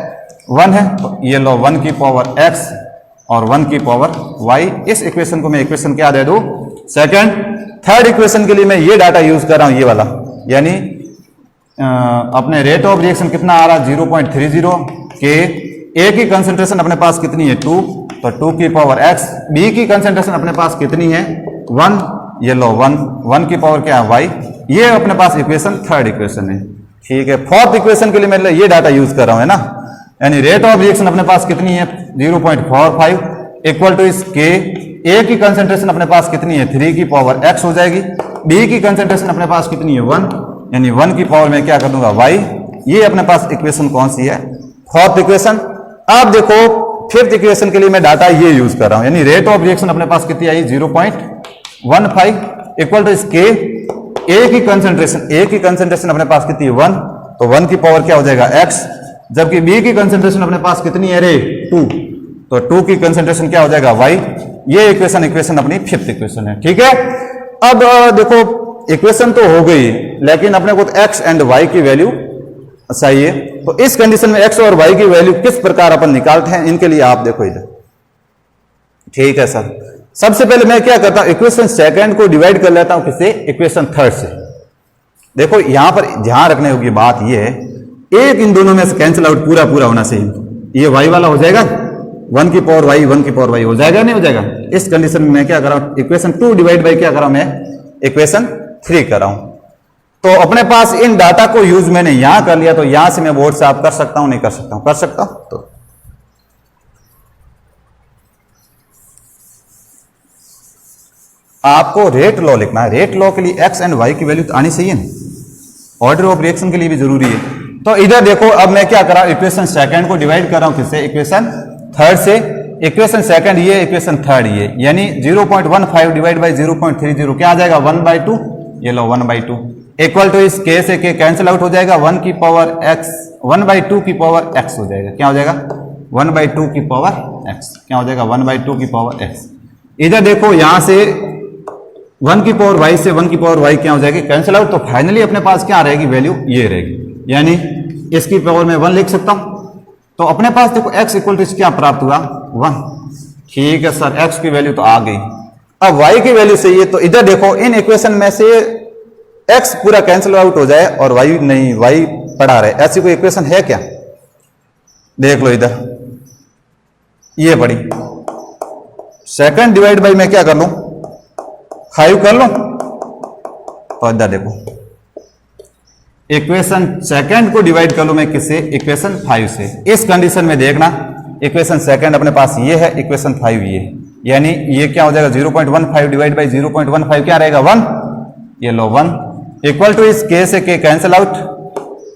1 है। तो ये लो 1 की पावर x और 1 की पावर y। इस इक्वेशन को मैं इक्वेशन क्या दे दूं? सेकंड। थर्ड इक्वेशन के लिए मैं ये डाटा यूज कर रहा हूं, ये वाला, यानी अपने रेट ऑफ रिएक्शन कितना आ रहा है? 0.30 के ए की कंसेंट्रेशन अपने पास कितनी है? 2, तो 2 की पावर x। बी की कंसेंट्रेशन अपने पास कितनी है? 1, ये लो 1 की पावर क्या है? y। ये अपने पास इक्वेशन थर्ड इक्वेशन है। ठीक है, फोर्थ इक्वेशन के लिए मैं ये डाटा यूज कर रहा हूं, है ना, यानी रेट ऑफ रिएक्शन अपने पास कितनी है? 0.45 इक्वल टू इस के ए की कंसेंट्रेशन अपने पास कितनी है? 3 की पावर x हो जाएगी। बी की कंसेंट्रेशन अपने पास कितनी है? 1, यानी 1 की पावर में क्या कर दूंगा? y। ये अपने पास इक्वेशन कौन सी है? Fourth equation. अब देखो फिफ्थ इक्वेशन के लिए मैं डाटा ये यूज कर रहा हूं, यानी रेट ऑफ रिएक्शन अपने पास कितनी आई? 0.15 इक्वल टू इस के ए की कंसेंट्रेशन अपने पास कितनी है? 1, तो 1 की पावर क्या हो जाएगा? x। जबकि बी की कंसेंट्रेशन अपने पास कितनी है रे? 2, तो 2 की कंसेंट्रेशन क्या हो जाएगा? y। ये इक्वेशन अपनी फिफ्थ इक्वेशन है। ठीक है, अब देखो इक्वेशन तो हो गई, लेकिन अपने को x एंड y की वैल्यू चाहिए। तो इस कंडीशन में x और y की वैल्यू किस प्रकार अपन निकालते हैं, इनके लिए आप देखो इधर। ठीक है सर, सबसे पहले मैं क्या करता हूं, इक्वेशन सेकंड को डिवाइड कर लेता हूं किससे? इक्वेशन थर्ड से। देखो यहां पर ध्यान रखने योग्य बात यह है, एक इन दोनों में से कैंसिल आउट पूरा होना चाहिए। ये y वाला हो जाएगा, 1 की पावर y, 1 की पावर y हो जाएगा, नहीं हो जाएगा? इस कंडीशन में मैं क्या कर रहा हूं? इक्वेशन 2 डिवाइड बाई क्या कर रहा हूं? मैं इक्वेशन 3 कर रहा हूं। तो अपने पास इन डाटा को यूज मैंने यहां कर लिया, तो यहां से मैं बोर्ड साफ कर सकता हूं, नहीं कर सकता हूं? कर सकता हूं। तो आपको रेट लॉ लिखना है। रेट लॉ के लिए x एंड y की वैल्यू तो आनी चाहिए ना, ऑर्डर ऑफ रिएक्शन के लिए भी जरूरी है। तो इधर देखो, अब मैं क्या कर रहा हूं? इक्वेशन सेकंड को डिवाइड कर रहा हूं किससे? इक्वेशन थर्ड से। इक्वेशन सेकंड ये, इक्वेशन थर्ड ये, यानी 0.15 डिवाइड बाई 0.30 क्या आ जाएगा? 1/2। ये लो 1/2 इक्वल टू इस के से के कैंसिल आउट हो जाएगा, 1 की पावर x, 1/2 की पावर x हो जाएगा। क्या हो जाएगा? 1/2 की पावर x। क्या हो जाएगा? 1/2 की पावर x। इधर देखो यहां से 1 की पावर y से 1 की पावर y क्या हो जाएगी? Cancel out. तो फाइनली अपने पास क्या रहेगी? वैल्यू ये रहेगी, यानी इसकी पावर में 1 लिख सकता हूं। तो अपने पास देखो x इक्वल टू क्या प्राप्त हुआ? 1। ठीक है सर, x की वैल्यू तो आ गई। अब y की वैल्यू चाहिए, तो इधर देखो इन इक्वेशन में से x पूरा कैंसिल आउट हो जाए और y नहीं, y पड़ा रहे, ऐसी कोई इक्वेशन है क्या? देख लो इधर, ये पड़ी। सेकंड डिवाइड बाई मैं क्या कर लूं? 5 कर लूं। तो इधर देखो इक्वेशन सेकंड को डिवाइड कर लूं मैं किससे? इक्वेशन 5 से। इस कंडीशन में देखना, इक्वेशन सेकंड अपने पास ये है, इक्वेशन 5 ये, यानी ये क्या हो जाएगा? 0.15 डिवाइड बाई 0.15 क्या रहेगा? 1। ये लो 1 इक्वल टू इस के से के कैंसिल आउट,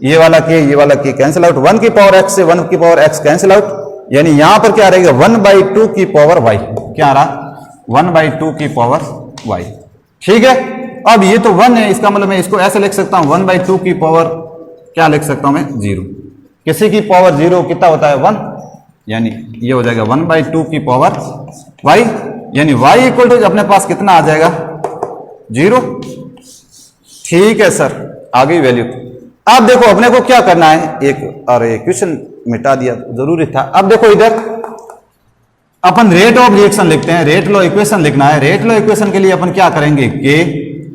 ये वाला के कैंसिल आउट, 1 की पावर x से 1 की पावर x कैंसिल आउट, यानी यहां पर क्या रहेगा? 1/2 की पावर y। क्या आ रहा? 1/2 की पावर y। ठीक है, अब ये तो 1 है, इसका मतलब मैं इसको ऐसे लिख सकता हूं, 1/2 की पावर क्या लिख सकता हूं मैं? 0। किसी की पावर 0 कितना होता है? 1, यानी ये हो जाएगा 1/2 की पावर y, यानी y इक्वल टू अपने पास कितना आ जाएगा? 0। ठीक है सर, आ गई वैल्यू। अब देखो अपने को क्या करना है, एक और क्वेश्चन मिटा दिया, जरूरी था। अब देखो इधर अपन रेट ऑफ रिएक्शन लिखते हैं, रेट लॉ इक्वेशन लिखना है। रेट लॉ इक्वेशन के लिए अपन क्या करेंगे कि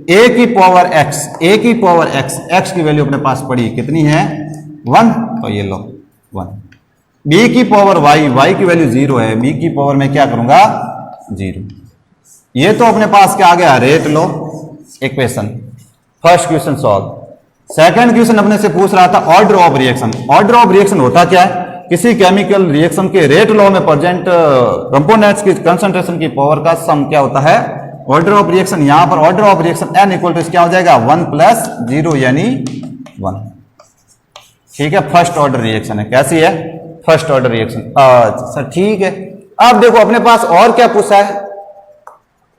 a की पावर x, x की वैल्यू अपने पास पड़ी कितनी है? 1, तो ये लो 1। b की पावर y की वैल्यू 0 है, b की पावर में क्या करूंगा? 0। ये तो अपने पास क्या आ गया? Rate law equation. First question solve. Second question अपने से पूछ रहा था order of reaction. Order of reaction होता क्या है? किसी केमिकल रिएक्शन के रेट लॉ में प्रेजेंट कंपोनेंट्स की कंसंट्रेशन की पावर का सम क्या होता है? ऑर्डर ऑफ रिएक्शन, यहां पर order of reaction n equal to क्या हो जाएगा 1 + 0 यानी 1। ठीक है, फर्स्ट ऑर्डर रिएक्शन है। कैसी है? First order reaction. सर ठीक है। अब देखो अपने पास और क्या पूछा है,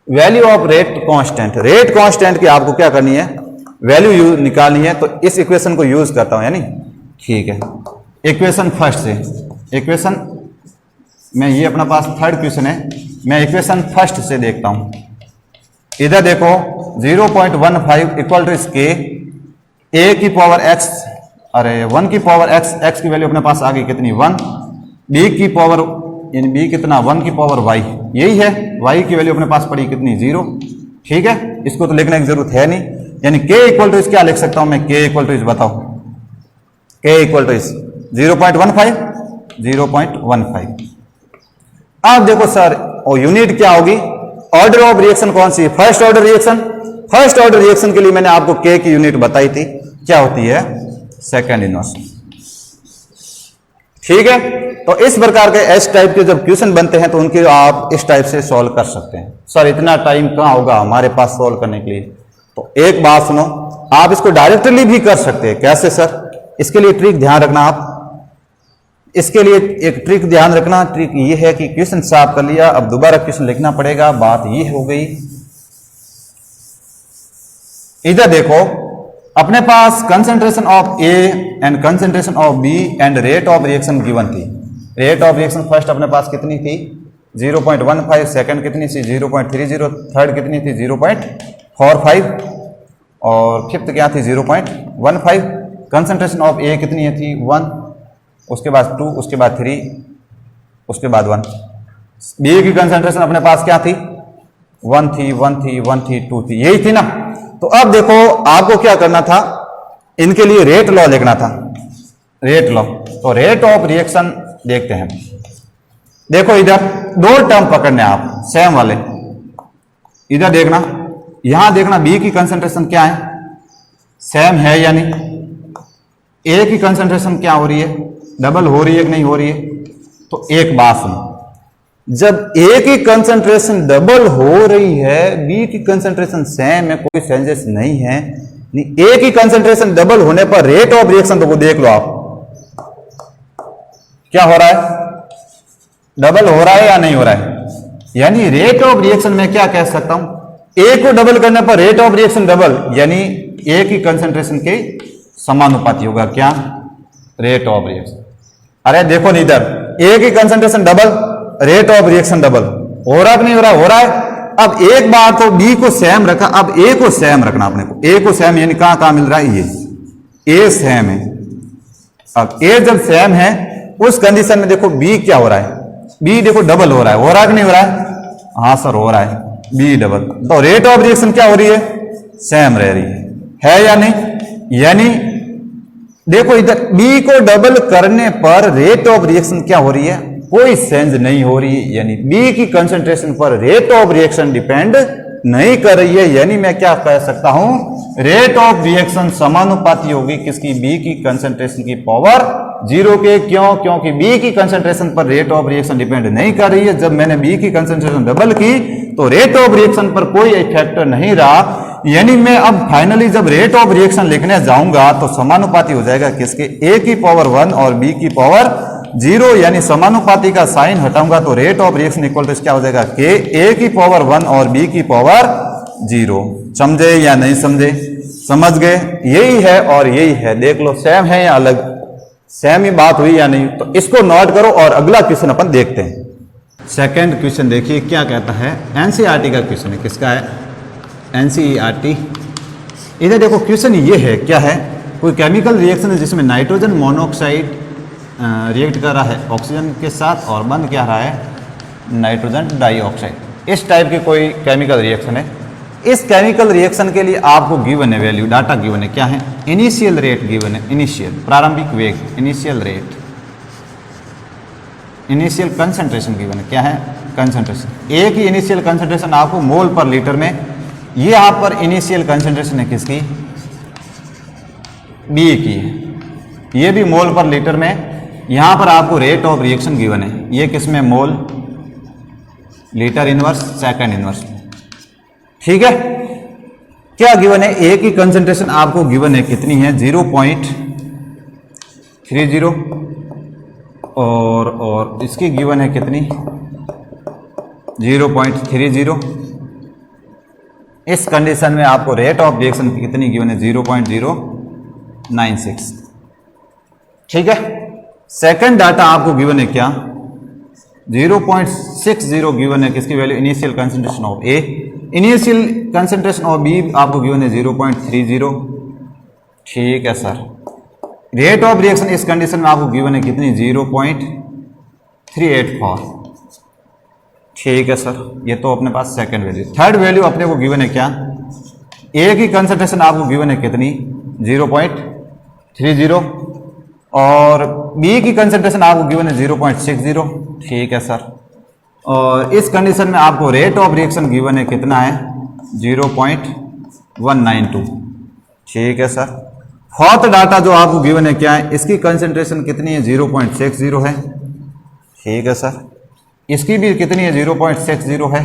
value of rate constant. Rate constant की आपको क्या करनी है, वैल्यू निकालनी है। तो इस इक्वेशन को यूज करता हूं यानी, ठीक है, इक्वेशन फर्स्ट से, इक्वेशन में ये अपना पास थर्ड क्वेश्चन है, मैं इक्वेशन फर्स्ट से देखता हूं। इधर देखो 0.15 इक्वल टू इसके a की पावर x, अरे 1 की पावर x, x की वैल्यू अपने पास आ गई कितनी 1, b की पावर यानी b कितना 1 की पावर y, यही है, y की वैल्यू अपने पास पड़ी कितनी 0। ठीक है, इसको तो लिखने की जरूरत है नहीं, यानी k इक्वल टू इस क्या लिख सकता हूं मैं, k इक्वल टू इस बताओ, k इक्वल टू इस 0.15 0.15। अब देखो सर और यूनिट क्या होगी, ऑर्डर ऑफ रिएक्शन कौन सी, first order reaction. First order reaction के लिए मैंने आपको k की यूनिट बताई थी, क्या होती है, सेकंड इनवर्स। ठीक है, तो इस प्रकार के एस टाइप के जब क्वेश्चन बनते हैं तो उनके आप इस टाइप से सॉल्व कर सकते हैं। सर इतना टाइम कहां होगा हमारे पास सॉल्व करने के लिए, तो एक बात सुनो, आप इसको डायरेक्टली भी कर सकते हैं। कैसे सर, इसके लिए ट्रिक ध्यान रखना, आप इसके लिए एक ट्रिक ध्यान रखना। ट्रिक ये है कि क्वेश्चन साफ कर लिया, अब दोबारा क्वेश्चन लिखना पड़ेगा, बात ये हो गई। इधर देखो अपने पास concentration of A and concentration of B and rate of reaction given थी। रेट ऑफ रिएक्शन फर्स्ट अपने पास कितनी थी 0.15, सेकंड कितनी थी 0.30, थर्ड कितनी थी 0.45 और फिफ्थ क्या थी 0.15। कंसंट्रेशन ऑफ ए कितनी थी 1, उसके बाद 2, उसके बाद 3, उसके बाद 1। बी की कंसंट्रेशन अपने पास क्या थी 1 थी, 1 थी, 1 थी, 2 थी, यही थी ना। तो अब देखो आपको क्या करना था, इनके लिए रेट लॉ लिखना था, रेट लॉ। तो रेट ऑफ रिएक्शन देखते हैं। देखो इधर दो टर्म पकड़ने आप सेम वाले, इधर देखना, यहां देखना बी की कंसंट्रेशन क्या है, सेम है यानी ए की कंसंट्रेशन क्या हो रही है, डबल हो रही है कि नहीं हो रही है। तो एक बात सुनो, जब ए की कंसंट्रेशन डबल हो रही है, बी की कंसंट्रेशन सेम है, कोई चेंजेस नहीं है, ए की कंसंट्रेशन डबल होने पर रेट ऑफ रिएक्शन तो वो देख लो आप क्या हो रहा है, डबल हो रहा है या नहीं हो रहा है। यानी रेट ऑफ रिएक्शन में क्या कह सकता हूं, ए को डबल करने पर रेट ऑफ रिएक्शन डबल, यानी ए की कंसंट्रेशन के समानुपाती होगा क्या, रेट ऑफ रिएक्शन। अरे देखो नहीं, इधर ए की concentration double, rate of reaction double, हो रहा कि नहीं हो रहा, हो रहा है। अब एक बार तो बी को सेम रखा, अब ए को सेम रखना अपने को, ए को सेम यानी कहां कहां मिल रहा है, ये ए सेम है। अब ए जब सेम है उस कंडीशन में देखो बी क्या हो रहा है, बी देखो डबल हो रहा है कि नहीं हो रहा है, हाँ सर हो रहा है, बी डबल। तो रेट ऑफ रिएक्शन क्या हो रही है, सेम रह रही है या नहीं। यानी देखो इधर बी को डबल करने पर रेट ऑफ रिएक्शन क्या हो रही है, कोई चेंज नहीं हो रही है, यानी बी की कंसंट्रेशन पर रेट ऑफ रिएक्शन डिपेंड नहीं कर रही है। यानी मैं क्या कह सकता हूं, रेट ऑफ रिएक्शन समानुपाती होगी किसकी, बी की कंसंट्रेशन की पावर 0 के। क्यों, क्योंकि बी की कंसंट्रेशन पर रेट ऑफ रिएक्शन डिपेंड नहीं कर रही है। जब मैंने बी की कंसंट्रेशन डबल की तो रेट ऑफ रिएक्शन पर कोई इफेक्ट नहीं रहा। यानी मैं अब फाइनली जब रेट ऑफ रिएक्शन लिखने जाऊंगा तो समानुपाती हो जाएगा किसके, ए की पावर 1 और बी की पावर 0, यानी समानुपाती का साइन हटाऊंगा तो rate of reaction equal to क्या हो जाएगा, के ए की पावर 1 और बी की पावर 0। समझे या नहीं समझे, समझ गए, यही है और यही है, देख लो सेम है या अलग, सेम ही बात हुई या नहीं। तो इसको नोट करो और अगला क्वेश्चन अपन देखते हैं। सेकंड क्वेश्चन देखिए क्या कहता है, एनसीईआरटी का क्वेश्चन है, किसका है, एनसीईआरटी। इधर देखो क्वेश्चन ये है, क्या है, कोई केमिकल रिएक्शन है जिसमें नाइट्रोजन मोनोऑक्साइड रिएक्ट कर रहा है ऑक्सीजन के साथ और बंद क्या रहा है नाइट्रोजन डाइऑक्साइड। इस टाइप के कोई केमिकल रिएक्शन है। इस केमिकल रिएक्शन के लिए आपको गिवन है वैल्यू, डाटा गिवन है, क्या है, इनिशियल रेट गिवन है, इनिशियल प्रारंभिक वेग, initial rate, initial concentration given है, क्या है, कंसंट्रेशन। ए की इनिशियल कंसंट्रेशन आपको मोल पर लीटर में, ये यहाँ पर इनिशियल कंसंट्रेशन है किसकी, बी की, ये भी मोल पर लीटर में। यहां पर आपको रेट ऑफ रिएक्शन गिवन है, ये किसमें, मोल लीटर इनवर्स सेकंड इनवर्स। ठीक है, क्या गिवन है, ए की कंसंट्रेशन आपको गिवन है कितनी है 0.30 और इसकी गिवन है कितनी 0.30। इस कंडीशन में आपको रेट ऑफ रिएक्शन कितनी गिवन है 0.096। ठीक है, सेकंड डाटा आपको गिवन है क्या 0.60 गिवन है, किसकी value initial concentration of A, initial concentration of B आपको गिवन है 0.30। ठीक है सर, रेट ऑफ रिएक्शन इस कंडीशन में आपको गिवन है कितनी 0.384। ठीक है सर, ये तो अपने पास सेकंड वैल्यू। थर्ड वैल्यू अपने को गिवन है क्या, ए की कंसंट्रेशन आपको गिवन है कितनी 0.30 और बी की कंसंट्रेशन आपको गिवन है 0.60। ठीक है सर, और इस कंडीशन में आपको रेट ऑफ रिएक्शन गिवन है कितना है 0.192। ठीक है सर, फोर्थ डाटा जो आपको गिवन है क्या है, इसकी कंसंट्रेशन कितनी है 0.60 है। ठीक है सर, इसकी भी कितनी है 0.60 है।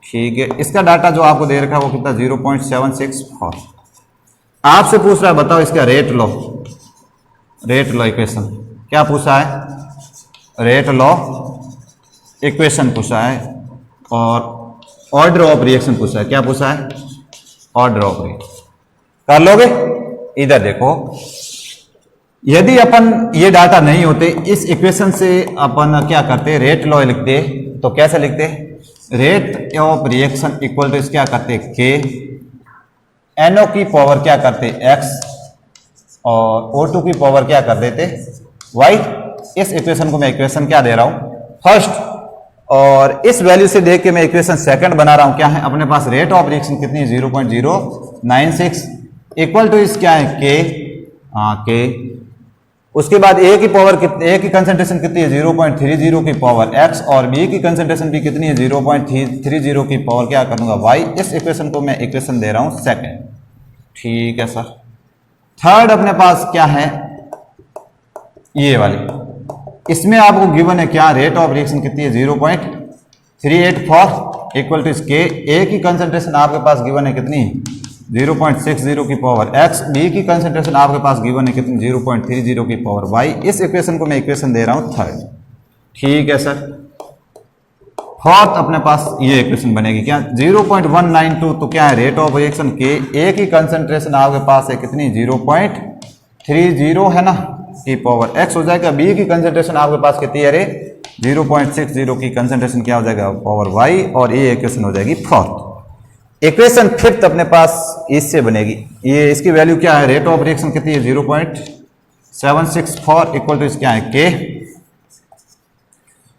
ठीक है, इसका डाटा जो आपको दे रखा है वो कितना 0.764। आपसे पूछ रहा है बताओ इसका रेट लो, रेट लॉ इक्वेशन क्या पूछा है, रेट लॉ इक्वेशन पूछा है और ऑर्डर ऑफ रिएक्शन पूछा है। क्या पूछा है, ऑर्डर ऑफ रिएक्शन। कर लोगे, इधर देखो, यदि अपन ये डाटा नहीं होते इस इक्वेशन से अपन क्या करते, रेट लॉ लिखते, तो कैसे लिखते, rate of reaction equal to क्या करते के एनओ की पावर क्या करते एक्स और O2 की पावर क्या कर देते y। इस इक्वेशन को मैं इक्वेशन क्या दे रहा हूं फर्स्ट, और इस वैल्यू से देख के मैं इक्वेशन सेकंड बना रहा हूं। क्या है अपने पास रेट ऑफ रिएक्शन कितनी है 0.096 इक्वल टू इस क्या है के उसके बाद ए की पावर कितनी, ए की कंसंट्रेशन कितनी है 0.30 की पावर x और बी की कंसंट्रेशन भी कितनी है 0.30 की पावर क्या करूंगा y। इस इक्वेशन को मैं इक्वेशन दे रहा हूं सेकंड। ठीक है सर, थर्ड अपने पास क्या है ये वाली, इसमें आपको गिवन है क्या रेट ऑफ रिएक्शन कितनी है 0.384 इक्वल टू इसके ए की कंसंट्रेशन आपके पास गिवन है कितनी 0.60 की पावर x, बी की कंसंट्रेशन आपके पास गिवन है कितनी 0.30 की पावर y। इस इक्वेशन को मैं इक्वेशन दे रहा हूं थर्ड। ठीक है सर, फोर्थ अपने पास ये इक्वेशन बनेगी क्या 0.192, तो क्या है रेट ऑफ रिएक्शन के ए की कंसंट्रेशन आपके पास है कितनी 0.30 है ना की पावर x हो जाएगा, बी की कंसंट्रेशन आपके पास कितनी है 0.60 की कंसंट्रेशन क्या हो जाएगा पावर y, और ये इक्वेशन हो जाएगी फोर्थ। इक्वेशन फिफ्थ अपने पास इससे बनेगी, ये इसकी वैल्यू क्या है रेट ऑफ रिएक्शन कितनी है 0.764 इक्वल टू क्या है के,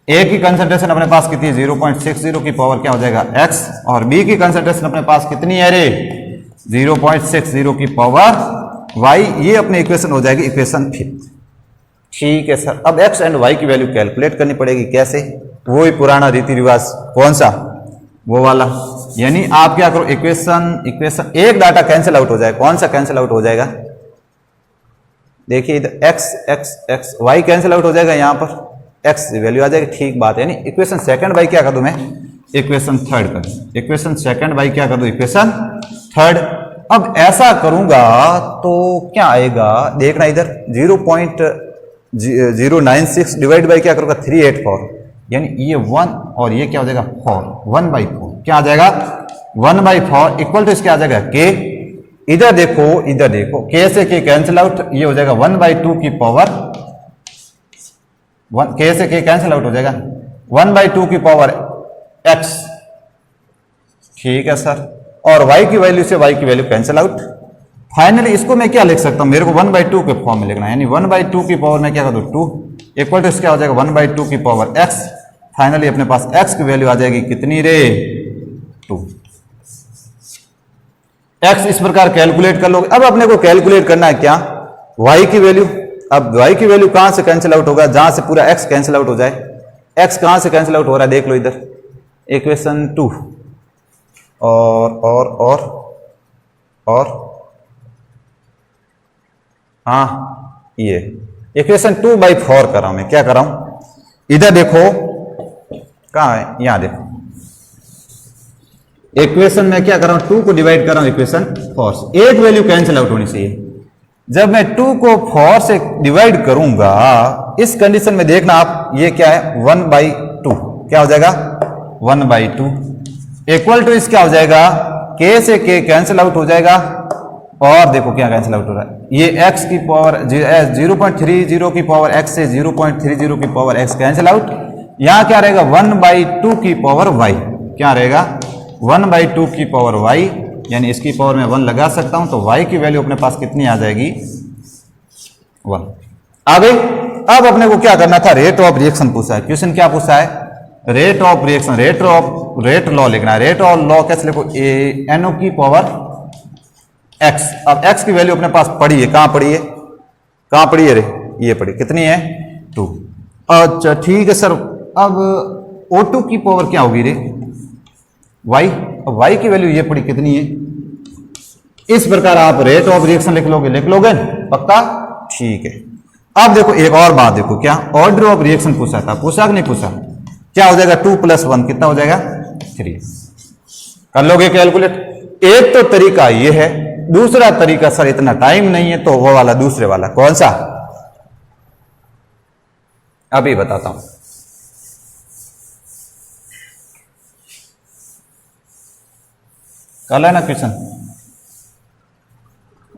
ए की कंसंट्रेशन अपने पास कितनी है 0.60 की पावर क्या हो जाएगा x, और बी की कंसंट्रेशन अपने पास कितनी है 0.60 की पावर y। ये अपनी इक्वेशन हो जाएगी इक्वेशन फिफ्थ। ठीक है सर, अब x एंड y की वैल्यू कैलकुलेट करनी पड़ेगी। कैसे, वो ही पुराना रीति रिवाज, कौन सा, वो वाला, यानी आप क्या करो इक्वेशन एक डाटा कैंसिल आउट हो जाएगा। कौन सा कैंसिल आउट हो जाएगा, देखिए इधर x y कैंसिल आउट हो जाएगा, यहां पर x वैल्यू आ जाएगी। ठीक बात है, यानी इक्वेशन सेकंड बाई क्या कर दूं मैं इक्वेशन थर्ड कर दूं, इक्वेशन सेकंड बाई क्या कर दूं इक्वेशन थर्ड। अब ऐसा करूंगा तो क्या आएगा देखना, इधर 0.096 डिवाइड बाई क्या करूंगा 384, यानी ये 1 और ये क्या हो जाएगा 4, 1/4 क्या आ जाएगा 1/4 इक्वल टू इसके आ जाएगा के। इधर देखो के से के कैंसिल आउट, ये हो जाएगा 1/2 की पावर के से के कैंसिल आउट हो जाएगा 1/2 की पावर x। ठीक है सर, और y की वैल्यू से y की वैल्यू कैंसिल आउट। फाइनली इसको मैं क्या लिख सकता हूं, मेरे को 1/2 के फॉर्म में लिखना है, यानी 1/2 की पावर में क्या कर दूं 2 इक्वल टू क्या हो जाएगा 1/2 की पावर x। फाइनली अपने पास x की वैल्यू आ जाएगी कितनी 2। x इस प्रकार कैलकुलेट कर लोगे। अब अपने को कैलकुलेट करना है क्या y की वैल्यू। अब y की वैल्यू कहां से कैंसिल आउट होगा, जहां से पूरा x कैंसिल आउट हो जाए। x कहां से कैंसिल आउट हो रहा है देख लो इधर इक्वेशन 2 और हाँ ये इक्वेशन 2/4 कर रहा हूं मैं। क्या कर रहा हूं इधर देखो कहां है, यहां देखो इक्वेशन में क्या कर रहा हूं, 2 को डिवाइड कर रहा हूं इक्वेशन 4 से, एक वैल्यू कैंसिल आउट होनी चाहिए। जब मैं 2 को 4 से डिवाइड करूंगा, इस कंडीशन में देखना आप, ये क्या है 1/2, क्या हो जाएगा 1/2 इक्वल टू इस क्या हो जाएगा, k से k कैंसिल आउट हो जाएगा, और देखो क्या कैंसिल आउट हो रहा है, ये x की पावर 0.30 की पावर x से 0.30 की पावर x कैंसिल आउट, यहां क्या रहेगा 1/2 की पावर y, क्या रहेगा 1/2 की पावर y, यानी इसकी पावर में 1 लगा सकता हूं, तो y की वैल्यू अपने पास कितनी आ जाएगी 1 आ गई। अब अपने को क्या करना था, रेट ऑफ रिएक्शन पूछा है, क्वेश्चन क्या पूछा है, rate of reaction, rate law लिखना है। रेट ऑफ लॉ कैसे लिखो, NO की पावर x। अब x की वैल्यू अपने पास पड़ी है, कहां पड़ी है, कहां पड़ी है रे, ये पड़ी, कितनी है 2। अच्छा ठीक है सर, अब O2 की पावर क्या होगी रे y, अब y की वैल्यू ये पड़ी कितनी है, इस प्रकार आप रेट ऑफ रिएक्शन लिख लोगे पक्का, ठीक है। अब देखो एक और बात देखो, क्या ऑर्डर ऑफ रिएक्शन पूछा था, पूछा कि नहीं पूछा, क्या हो जाएगा 2 + 1 कितना हो जाएगा 3, कर लोगे कैलकुलेट। एक तो तरीका ये है, दूसरा तरीका सर इतना टाइम नहीं है, तो वो वाला दूसरे वाला कौन सा, अभी बताता हूं। कर लेना क्वेश्चन,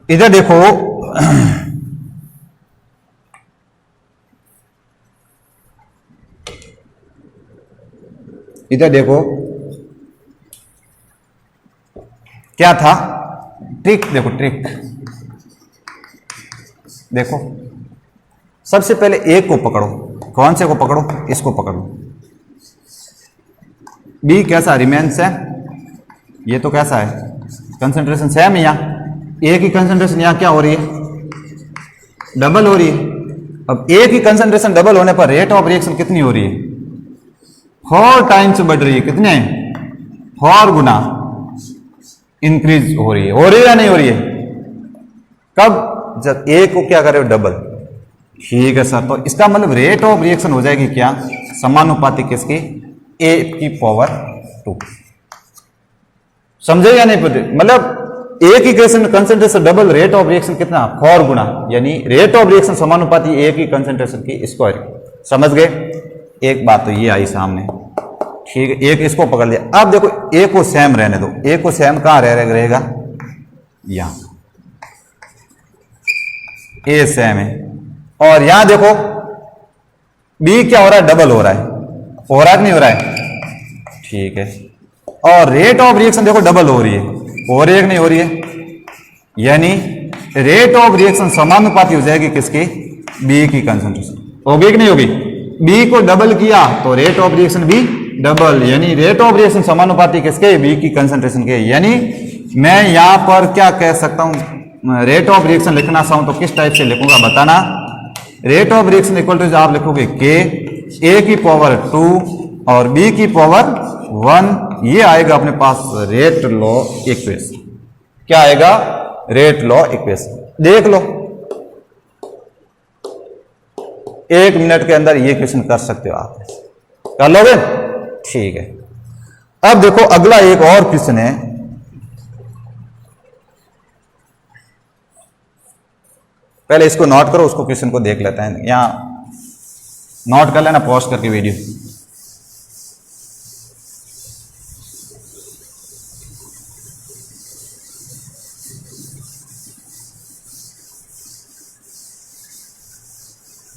इधर देखो इधर देखो क्या था, ट्रिक देखो, ट्रिक देखो, सबसे पहले एक को पकड़ो, कौन से को पकड़ो, इसको पकड़ो, बी कैसा रिमेन्स है, ये तो कैसा है कंसंट्रेशन सेम है, यहाँ ए की कंसंट्रेशन यहाँ क्या हो रही है डबल हो रही है। अब ए की कंसंट्रेशन डबल होने पर रेट ऑफ रिएक्शन कितनी हो रही है 4 टाइम्स बढ़ रही है, कितने 4 गुना इंक्रीज हो रही है या नहीं हो रही है, कब, जब ए को क्या करे डबल, ठीक है सर। तो इसका मतलब रेट ऑफ रिएक्शन हो जाएगी क्या, समानुपाती किसकी, ए की पावर 2, समझे या नहीं पता, मतलब एक ही concentration double, rate of reaction कितना 4 गुना, यानी रेट ऑफ रिएक्शन समानुपाती एक ही कंसंट्रेशन की स्क्वायर, समझ गए। एक बात तो ये आई सामने, ठीक है, एक इसको पकड़ लिया। अब देखो ए को सेम रहने दो, ए को सेम कहां रहेगा, यहां ए सेम है, और यहां देखो बी क्या हो रहा है, डबल हो रहा है, हो रहा है कि नहीं हो रहा है, ठीक है। और रेट ऑफ रिएक्शन देखो डबल हो रही है, हो रही है कि नहीं हो रही है, यानी रेट ऑफ रिएक्शन समानुपाती हो जाएगी किसकी, बी की कंसंट्रेशन, होगी कि नहीं होगी, बी को डबल किया तो रेट ऑफ रिएक्शन भी डबल, यानी रेट ऑफ रिएक्शन समानुपाती किसके, बी की कंसंट्रेशन के। यानी मैं यहां पर क्या कह सकता हूं, रेट ऑफ रिएक्शन लिखना चाहूं तो किस टाइप से लिखूंगा बताना, rate of reaction equal to आप लिखोगे के, ए की पावर 2 और बी की पावर 1, ये आएगा अपने पास रेट लॉ इक्वेशन, क्या आएगा रेट लॉ इक्वेशन, देख लो 1 मिनट के अंदर ये क्वेश्चन कर सकते हो आप, कर लोगे, ठीक है। अब देखो अगला एक और क्वेश्चन है, पहले इसको नोट करो, उसको क्वेश्चन को देख लेते हैं, यहां नोट कर लेना पॉज करके वीडियो।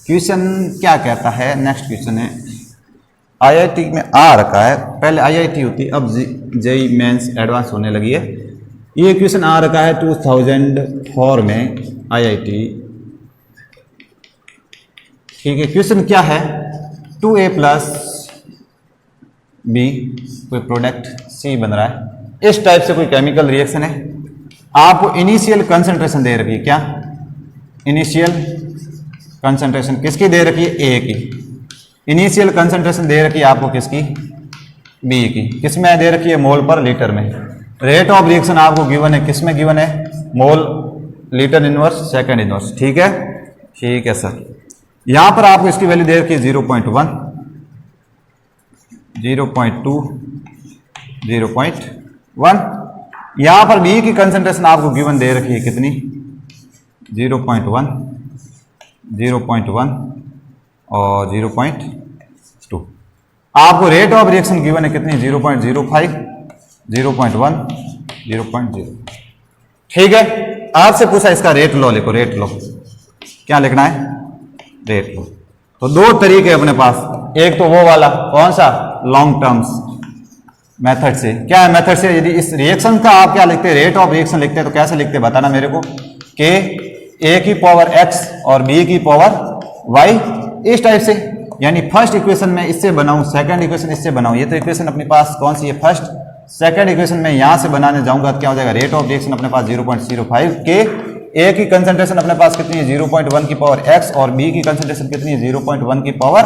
क्वेश्चन क्या कहता है, नेक्स्ट क्वेश्चन है, आईआईटी में आ रखा है, पहले आईआईटी होती, अब जेई मेंस एडवांस होने लगी है। ये क्वेश्चन आ रखा है 2004 में आईआईटी, ठीक है। क्वेश्चन क्या है, 2a + b कोई प्रोडक्ट C बन रहा है, इस टाइप से कोई केमिकल रिएक्शन है, आपको इनिशियल कंसंट्रेशन दे रखी है, क्या इनिशियल कंसंट्रेशन किसकी दे रखी है, ए की, इनिशियल कंसंट्रेशन दे रखी है आपको किसकी, बी की, किसमें दे रखी है, मोल पर लीटर में। रेट ऑफ रिएक्शन आपको गिवन है, किसमें गिवन है, मोल लीटर इनवर्स सेकंड इनवर्स, ठीक है, ठीक है सर। यहां पर आपको इसकी वैल्यू दे रखी है 0.1, 0.2, 0.3, 1। यहां पर बी की कंसंट्रेशन आपको गिवन दे रखी है कितनी, 0.1, 0.1 और 0.2। आपको रेट ऑफ रिएक्शन गिवन है कितनी, 0.05, 0.1, 0.0। ठीक है, आपसे पूछा इसका रेट लो, लिखो रेट लो। क्या लिखना है, रेट लो। तो दो तरीके अपने पास, एक तो वो वाला कौन सा, लॉन्ग टर्म्स मेथड से। क्या है मेथड से, यदि इस रिएक्शन का आप क्या लिखते हैं, रेट ऑफ रिएक्शन लिखते हैं, तो कैसे लिखते हैं बताना मेरे को, कि ए की पावर x और बी की पावर y, इस टाइप से। यानी फर्स्ट इक्वेशन में इससे बनाऊं, सेकंड इक्वेशन इससे बनाऊं। ये तो इक्वेशन अपने पास कौन सी है, फर्स्ट। सेकंड इक्वेशन में यहां से बनाने जाऊंगा तो क्या हो जाएगा, रेट ऑफ रिएक्शन अपने पास 0.05 के, ए की कंसंट्रेशन अपने पास कितनी है, 0.1 की पावर x और बी की कंसंट्रेशन कितनी है, 0.1 की पावर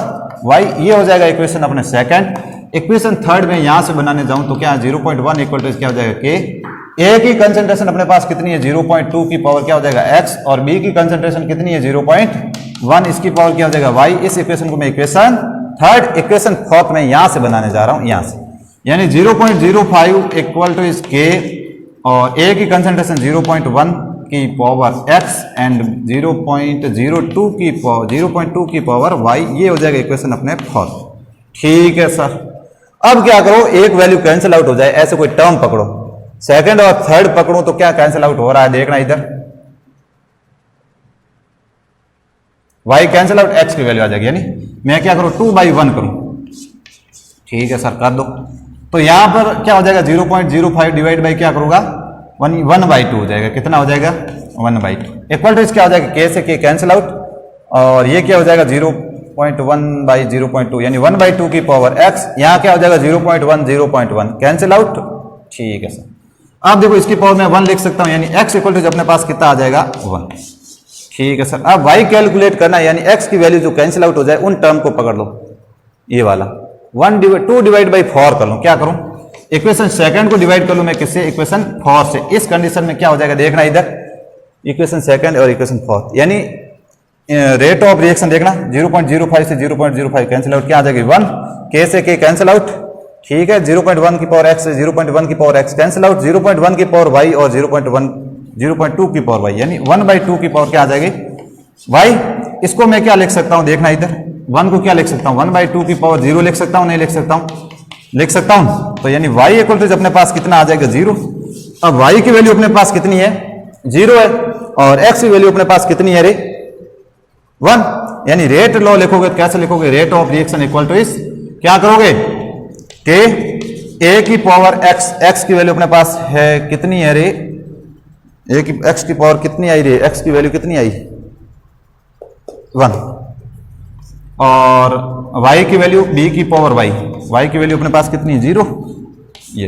y। ये हो जाएगा इक्वेशन अपने सेकंड। इक्वेशन थर्ड में यहां से बनाने जाऊं तो क्या 0.1 इक्वल टू क्या हो जाएगा, के, ए की कंसंट्रेशन अपने पास कितनी है, 0.2 की पावर क्या हो जाएगा x और बी की कंसंट्रेशन कितनी है, 0.1, इसकी पावर क्या हो जाएगा y। इस इक्वेशन को मैं इक्वेशन थर्ड, इक्वेशन फोर्थ में यहां से बनाने जा रहा हूं, यहां से। यानी 0.05 इक्वल टू इस के और ए की कंसंट्रेशन 0.1 की पावर x एंड 0.02 की पावर 0.2 की पावर y। ये हो जाएगा इक्वेशन अपने फोर्थ। ठीक है सर, अब क्या करो, एक वैल्यू कैंसिल आउट हो जाए, ऐसे कोई टर्म पकड़ो, सेकंड और थर्ड पकड़ो तो क्या कैंसिल आउट हो रहा है, देखना इधर, y कैंसिल आउट, x की वैल्यू आ जाएगी। यानी मैं क्या करूं, 2/1 करूं। ठीक है सर, कर दो। तो यहां पर क्या हो जाएगा, 0.05 डिवाइड बाई क्या करूंगा, 1/2 हो जाएगा। कितना हो जाएगा, 1/2 इक्वल टू क्या हो जाएगा, के से के कैंसिल आउट, और ये क्या हो जाएगा 0.1/0.2 यानी 1/2 की पावर x। यहाँ क्या हो जाएगा 0.1, 0.1 कैंसिल आउट। ठीक है सर, अब देखो इसकी पावर में 1 लिख सकता हूँ, यानी x इक्वल टू अपने पास कितना आ जाएगा, 1। ठीक है सर, अब y कैलकुलेट करना है, यानी x की वैल्यू जो कैंसिल आउट हो जाए उन टर्म को पकड़ लो, ये वाला 2 डिवाइड बाई 4 कर लो। क्या करूं, इक्वेशन सेकंड को डिवाइड कर लूं मैं किससे, इक्वेशन 4 से। इस कंडीशन में क्या हो जाएगा, देखना इधर, इक्वेशन सेकंड और इक्वेशन फोर्थ, यानी रेट ऑफ रिएक्शन देखना, 0.05 से 0.05 कैंसिल आउट, क्या आ जाएगी 1, के से के कैंसिल आउट। ठीक है, 0.1 की पावर x से 0.1 की पावर x कैंसिल आउट, 0.1 की पावर y और 0.2 की पावर y, यानी 1/2 की पावर क्या आ जाएगी, y। इसको मैं क्या लिख सकता हूं, देखना इधर, 1 को क्या लिख सकता हूं, 1/2 की पावर 0 लिख सकता हूं, नहीं लिख सकता हूं, लिख सकता हूं। तो यानी y इक्वल टू अपने पास कितना आ जाएगा, 0। अब y की वैल्यू अपने पास कितनी है, 0 है, और x की वैल्यू अपने पास कितनी है रे, 1। यानी रेट लॉ लिखोगे तो कैसे लिखोगे, rate of reaction equal to इस, क्या करोगे, के ए की पावर x, x की वैल्यू अपने पास है कितनी है रे, ए की x की पावर कितनी आई रे, x की वैल्यू कितनी आई, 1, और y की वैल्यू b की पावर y की वैल्यू अपने पास कितनी है, 0। ये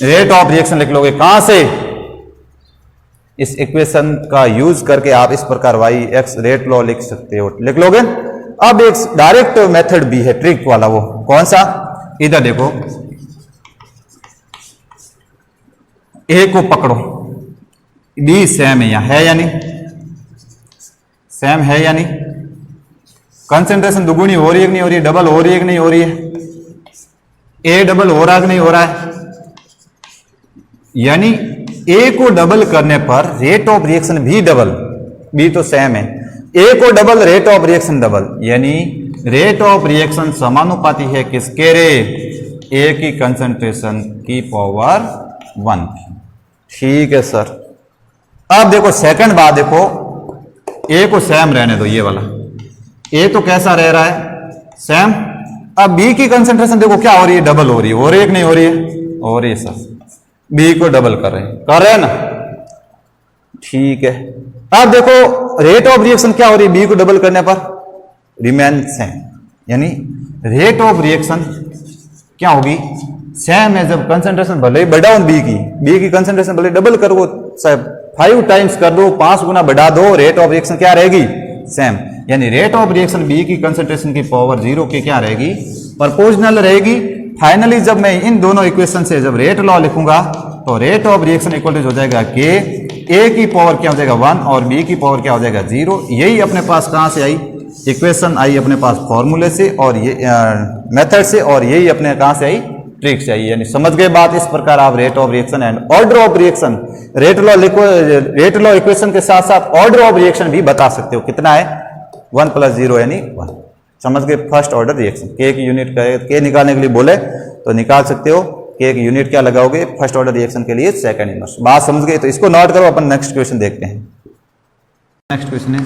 रेट ऑफ रिएक्शन लिख लोगे कहां से, इस इक्वेशन का यूज करके आप इस प्रकार y x रेट लॉ लिख सकते हो, लिख लोगे। अब एक डायरेक्ट मेथड भी है, ट्रिक वाला, वो कौन सा, इधर देखो, ए को पकड़ो, बी सेम है, है या नहीं, सेम है या नहीं, कंसेंट्रेशन दुगुनी हो रही है कि नहीं हो रही है, डबल हो रही है कि नहीं हो रही है, ए डबल हो रहा है कि नहीं हो रहा है। यानी ए को डबल करने पर रेट ऑफ रिएक्शन भी डबल, बी तो सेम है, ए को double rate of reaction double, यानी रेट ऑफ रिएक्शन समानुपाती है किसके रे, ए की कंसंट्रेशन की पावर 1। ठीक है सर, अब देखो सेकंड बात, देखो ए को सेम रहने दो, ये वाला ए तो कैसा रह रहा है, सेम। अब बी की कंसंट्रेशन देखो क्या हो रही है, डबल हो रही है कि नहीं हो रही है, हो रही है सर, बी को डबल कर रहे हैं ना। ठीक है, अब देखो रेट ऑफ रिएक्शन क्या हो रही है, बी को डबल करने पर रिमेन सेम, यानी रेट ऑफ रिएक्शन क्या होगी, सेम है। जब कंसंट्रेशन भले ही बढ़ाओ बी की कंसंट्रेशन भले डबल करो, 5 टाइम्स कर दो, 5 गुना बढ़ा दो, रेट ऑफ रिएक्शन क्या रहेगी, सेम। यानी रेट ऑफ रिएक्शन बी की कंसंट्रेशन की पावर 0 की क्या रहेगी, प्रोपोर्शनल रहेगी। फाइनली जब मैं इन दोनों इक्वेशन से जब रेट लॉ लिखूंगा तो rate of reaction equal to हो जाएगा के, ए की पावर क्या हो जाएगा 1 और बी की पावर क्या हो जाएगा 0। यही अपने पास कहां से आई, इक्वेशन आई अपने पास फॉर्मूले से और ये मेथड से, और यही अपने कहां से आई, ट्रिक चाहिए, यानी समझ गए बात। इस प्रकार आप rate of reaction and order of reaction, rate law equation के साथ साथ ऑर्डर ऑफ रिएक्शन भी बता सकते हो। कितना है 1 + 0 यानी 1। समझ गए फर्स्ट ऑर्डर रिएक्शन। के की यूनिट के निकालने के लिए बोले तो निकाल सकते हो। के की यूनिट क्या लगाओगे फर्स्ट ऑर्डर रिएक्शन के लिए सेकंड इनवर्स। बात समझ गए तो इसको नोट करो। अपन नेक्स्ट क्वेश्चन देखते हैं। नेक्स्ट क्वेश्चन है,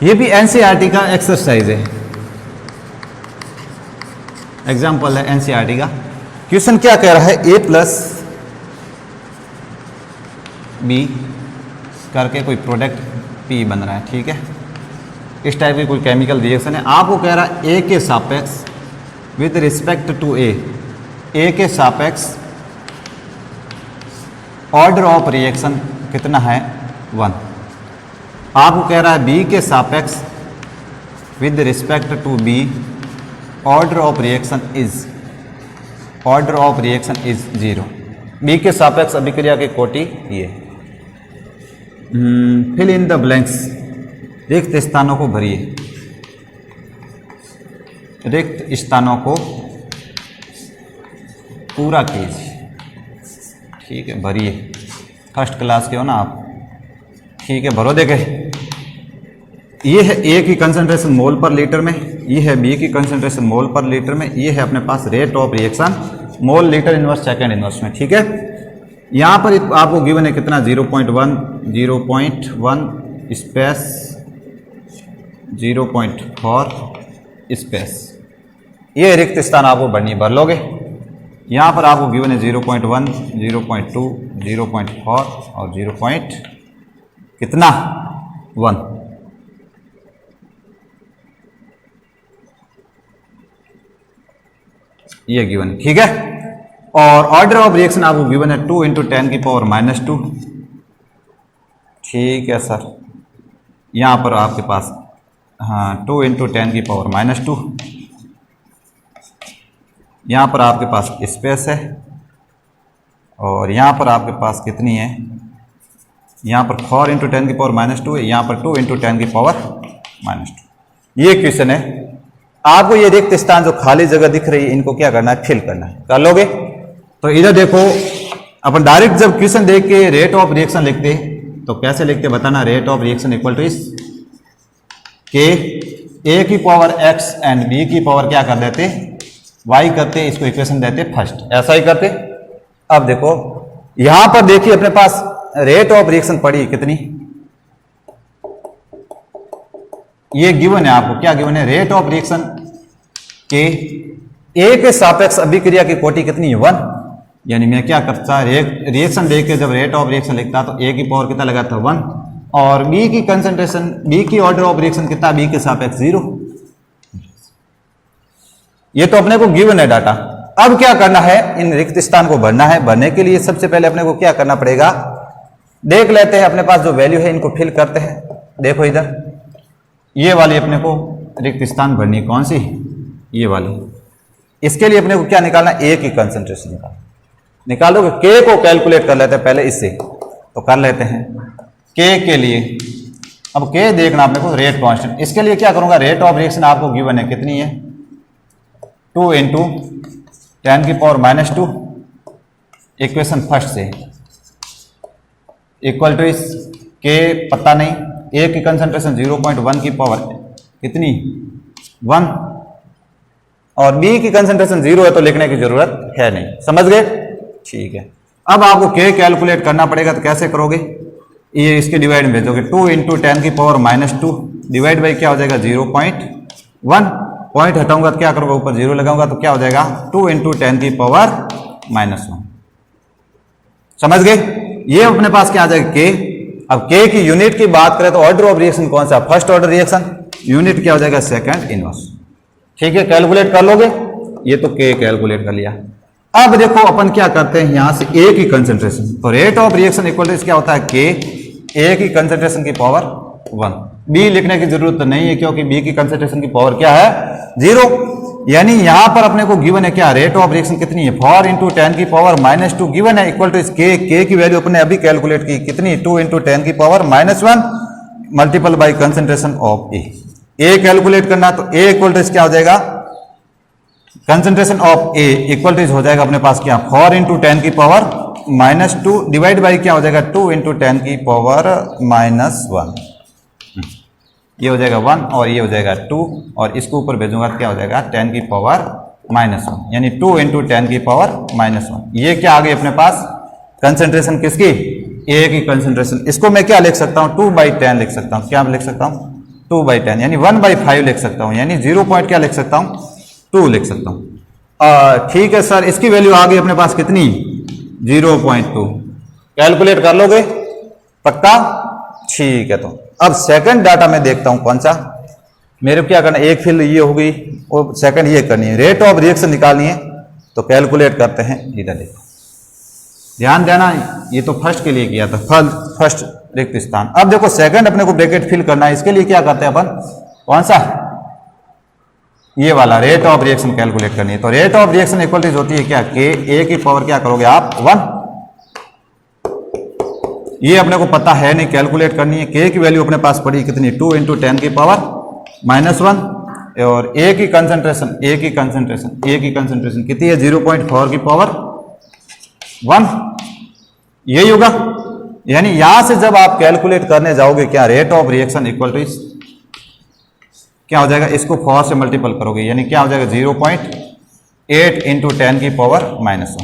ये भी एनसीईआरटी का एक्सरसाइज है, एग्जाम्पल है एनसीईआरटी का। क्वेश्चन क्या कह रहा है, a + b करके कोई प्रोडक्ट p बन रहा है, ठीक है। इस टाइप की कोई केमिकल रिएक्शन है। आपको कह रहा है a के सापेक्ष विद रिस्पेक्ट टू a के सापेक्ष ऑर्डर ऑफ रिएक्शन कितना है 1। आपको कह रहा है b के सापेक्ष with respect to b order of reaction is 0। b के सापेक्ष अभिक्रिया की कोटि ये। फिल इन द ब्लैंक्स, रिक्त स्थानों को भरिए। रिक्त स्थानों को पूरा कीजिए, ठीक है, भरिए। फर्स्ट क्लास के हो ना आप, ठीक है, भरो। देखे ये है ए की कंसंट्रेशन मोल पर लीटर में, ये है बी की कंसंट्रेशन मोल पर लीटर में, ये है अपने पास rate of reaction mole litre inverse second inverse में, ठीक है। यहाँ पर आपको गिवन है कितना 0.1 स्पेस 0.4 स्पेस। ये रिक्त स्थान आपको भर लोगे। यहाँ पर आपको गिवन है 0.1 0.2 0.4 और 0. कितना 1। ये गिवन है, ठीक है। और ऑर्डर ऑफ रिएक्शन आपको गिवन है 2 × 10⁻²। ठीक है सर, यहाँ पर आपके पास 2 × 10⁻²। यहाँ पर आपके पास स्पेस है और यहाँ पर आपके पास कितनी है, यहाँ पर 4 × 10⁻² है, यहाँ पर 2 × 10⁻²। ये क्वेश्चन है। आपको ये रिक्त स्थान जो खाली जगह दिख रही है इनको क्या करना है, फिल करना है। कर लोगे तो इधर देखो, अपन डायरेक्ट जब क्वेश्चन देख के रेट ऑफ रिएक्शन लिखते तो कैसे लिखते बताना। Rate of reaction equal to इस के a की पावर x एंड b की पावर क्या कर देते y करते, इसको इक्वेशन देते फर्स्ट, ऐसा ही करते। अब देखो यहां पर देखिए अपने पास रेट ऑफ रिएक्शन पड़ी कितनी, ये गिवन है आपको। क्या गिवन है, रेट ऑफ रिएक्शन के a के सापेक्ष अभिक्रिया की कोटि कितनी है 1। यानी मैं क्या करता, रिएक्शन देख के जब रेट ऑफ रिएक्शन लिखता तो a की पावर कितना लगा था 1 और b की कंसंट्रेशन, b की ऑर्डर ऑफ रिएक्शन कितना, b के सापेक्ष 0। ये तो अपने को गिवन है डाटा। अब क्या करना है, इन रिक्त स्थान को भरना है। भरने के लिए सबसे पहले अपने को क्या करना पड़ेगा, देख लेते हैं अपने पास जो वैल्यू है इनको फिल करते हैं। देखो इधर ये वाली अपने को रिक्त स्थान भरनी कौन सी, ये वाली। इसके लिए अपने को क्या निकालना, ए की कंसंट्रेशन निकालोगे। के को कैलकुलेट कर लेते हैं पहले इससे, तो कर लेते हैं के के लिए। अब के देखना अपने को रेट कांस्टेंट। इसके लिए क्या करूंगा, रेट ऑफ रिएक्शन आपको गिवन है कितनी है 2 × 10⁻²। इक्वेशन फर्स्ट से इक्वल टू इस के पता नहीं, ए की कंसंट्रेशन 0.1 की पावर कितनी 1 और बी की कंसंट्रेशन 0 है तो लिखने की जरूरत है नहीं। समझ गए, ठीक है। अब आपको के कैलकुलेट करना पड़ेगा, तो कैसे करोगे, ये इसके डिवाइड में भेजोगे 2 × 10⁻² डिवाइड बाई क्या हो जाएगा 0.1। पॉइंट हटाऊंगा तो क्या करूंगा, ऊपर 0 लगाऊंगा तो क्या हो जाएगा 2 × 10⁻⁻1। समझ गए, ये अपने पास क्या आ जाएगा के। अब के की यूनिट की बात करें तो ऑर्डर ऑफ रिएक्शन कौन सा, फर्स्ट ऑर्डर रिएक्शन, यूनिट क्या हो जाएगा सेकंड इनवर्स। ठीक है, कैलकुलेट कर लोगे। ये तो के कैलकुलेट कर लिया। अब देखो अपन क्या करते हैं, यहां से ए की कंसंट्रेशन, तो rate of reaction equal to क्या होता है के ए की कंसंट्रेशन की पावर 1। बी लिखने की जरूरत तो नहीं है क्योंकि बी की कंसंट्रेशन की पावर क्या है 0। यानी यहां पर अपने को गिवन है क्या, रेट ऑफ रिएक्शन कितनी है 4 × 10⁻² गिवन है इक्वल टू इस के की वैल्यू अपने अभी कैलकुलेट की कितनी 2 × 10⁻1 multiple by concentration of A calculate करना। तो ए इक्वल टू क्या हो जाएगा concentration of A equal to हो जाएगा अपने पास क्या 4 इंटू 10 की पावर -2 डिवाइड बाई क्या हो जाएगा 2 इंटू 10 की पावर -1। ये हो जाएगा 1 और ये हो जाएगा 2 और इसको ऊपर भेजूंगा क्या हो जाएगा 10 की पावर -1 यानी 2 इंटू 10 की पावर -1। ये क्या आ गई अपने पास कंसंट्रेशन किसकी ए की कंसंट्रेशन। इसको मैं क्या लिख सकता हूँ 2/10 लिख सकता हूँ। क्या लिख सकता हूँ 2/10 यानी 1/5 लिख सकता हूँ यानी 0 पॉइंट क्या लिख सकता हूँ 2 लिख सकता हूँ। ठीक है सर, इसकी वैल्यू आ गई अपने पास कितनी 0.2। कैलकुलेट कर लोगे पक्का? ठीक है, तो अब सेकंड डाटा में देखता हूं कौन सा मेरे को क्या करना है। एक फील्ड ये हो गई और सेकंड ये करनी है, रेट ऑफ रिएक्शन निकालनी है। तो कैलकुलेट करते हैं, इधर देखो ध्यान देना, ये तो फर्स्ट के लिए किया था फर्स्ट रिक्त स्थान। अब देखो सेकंड अपने को ब्रैकेट फिल करना है, इसके लिए क्या करते हैं अपन कौन सा ये वाला रेट ऑफ रिएक्शन कैलकुलेट करनी है। तो rate of reaction equal to होती है क्या के ए की पावर क्या करोगे आप 1। ये अपने को पता है नहीं, कैलकुलेट करनी है। के की वैल्यू अपने पास पड़ी कितनी 2 इंटू 10 की पावर -1 और ए की कंसंट्रेशन कितनी है 0.4 की पावर 1। यही होगा, यानी यहां से जब आप कैलकुलेट करने जाओगे क्या rate of reaction equal to क्या हो जाएगा, इसको 4 से मल्टीपल करोगे यानी क्या हो जाएगा 0.8 इंटू 10 की पावर -1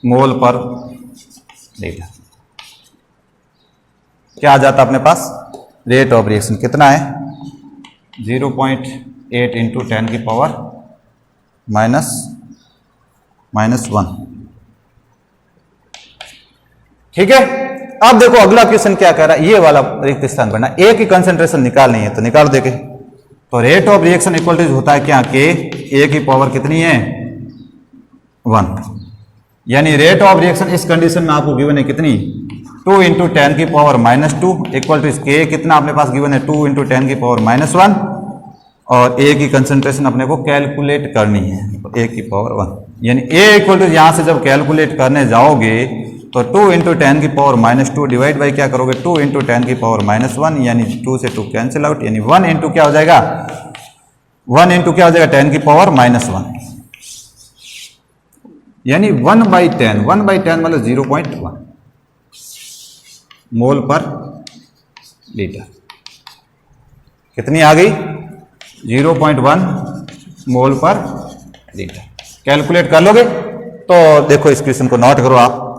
मोल पर लीटर। क्या आ जाता अपने पास रेट ऑफ रिएक्शन कितना है 0.8 इंटू 10 की पावर -1। ठीक है, अब देखो अगला क्वेश्चन क्या कह रहा है, ये वाला रिक्त स्थान बनना, ए की कंसंट्रेशन निकालनी है। तो निकाल देंगे। तो rate of reaction equal to होता है क्या के ए की पावर कितनी है 1 यानी रेट ऑफ रिएक्शन इस कंडीशन में आपको गिवन है कितनी 2 इंटू 10 की पावर -2 इक्वल टू के कितना अपने पास गिवन है 2 इंटू 10 की पावर -1 और ए की कंसंट्रेशन अपने को कैलकुलेट करनी है ए की पावर 1 यानी ए इक्वल टू यहां से जब कैलकुलेट करने जाओगे तो 2 इंटू 10 की पावर -2 डिवाइड बाई क्या करोगे 2 इंटू 10 की पावर -1 यानी 2 से 2 कैंसिल आउट यानी 1 इंटू क्या हो जाएगा 10 की पावर -1 यानी 1/10 मतलब 0.1 मोल पर लीटर। कितनी आ गई 0.1 मोल पर लीटर। कैलकुलेट कर लोगे तो देखो इस क्वेश्चन को नोट करो आप।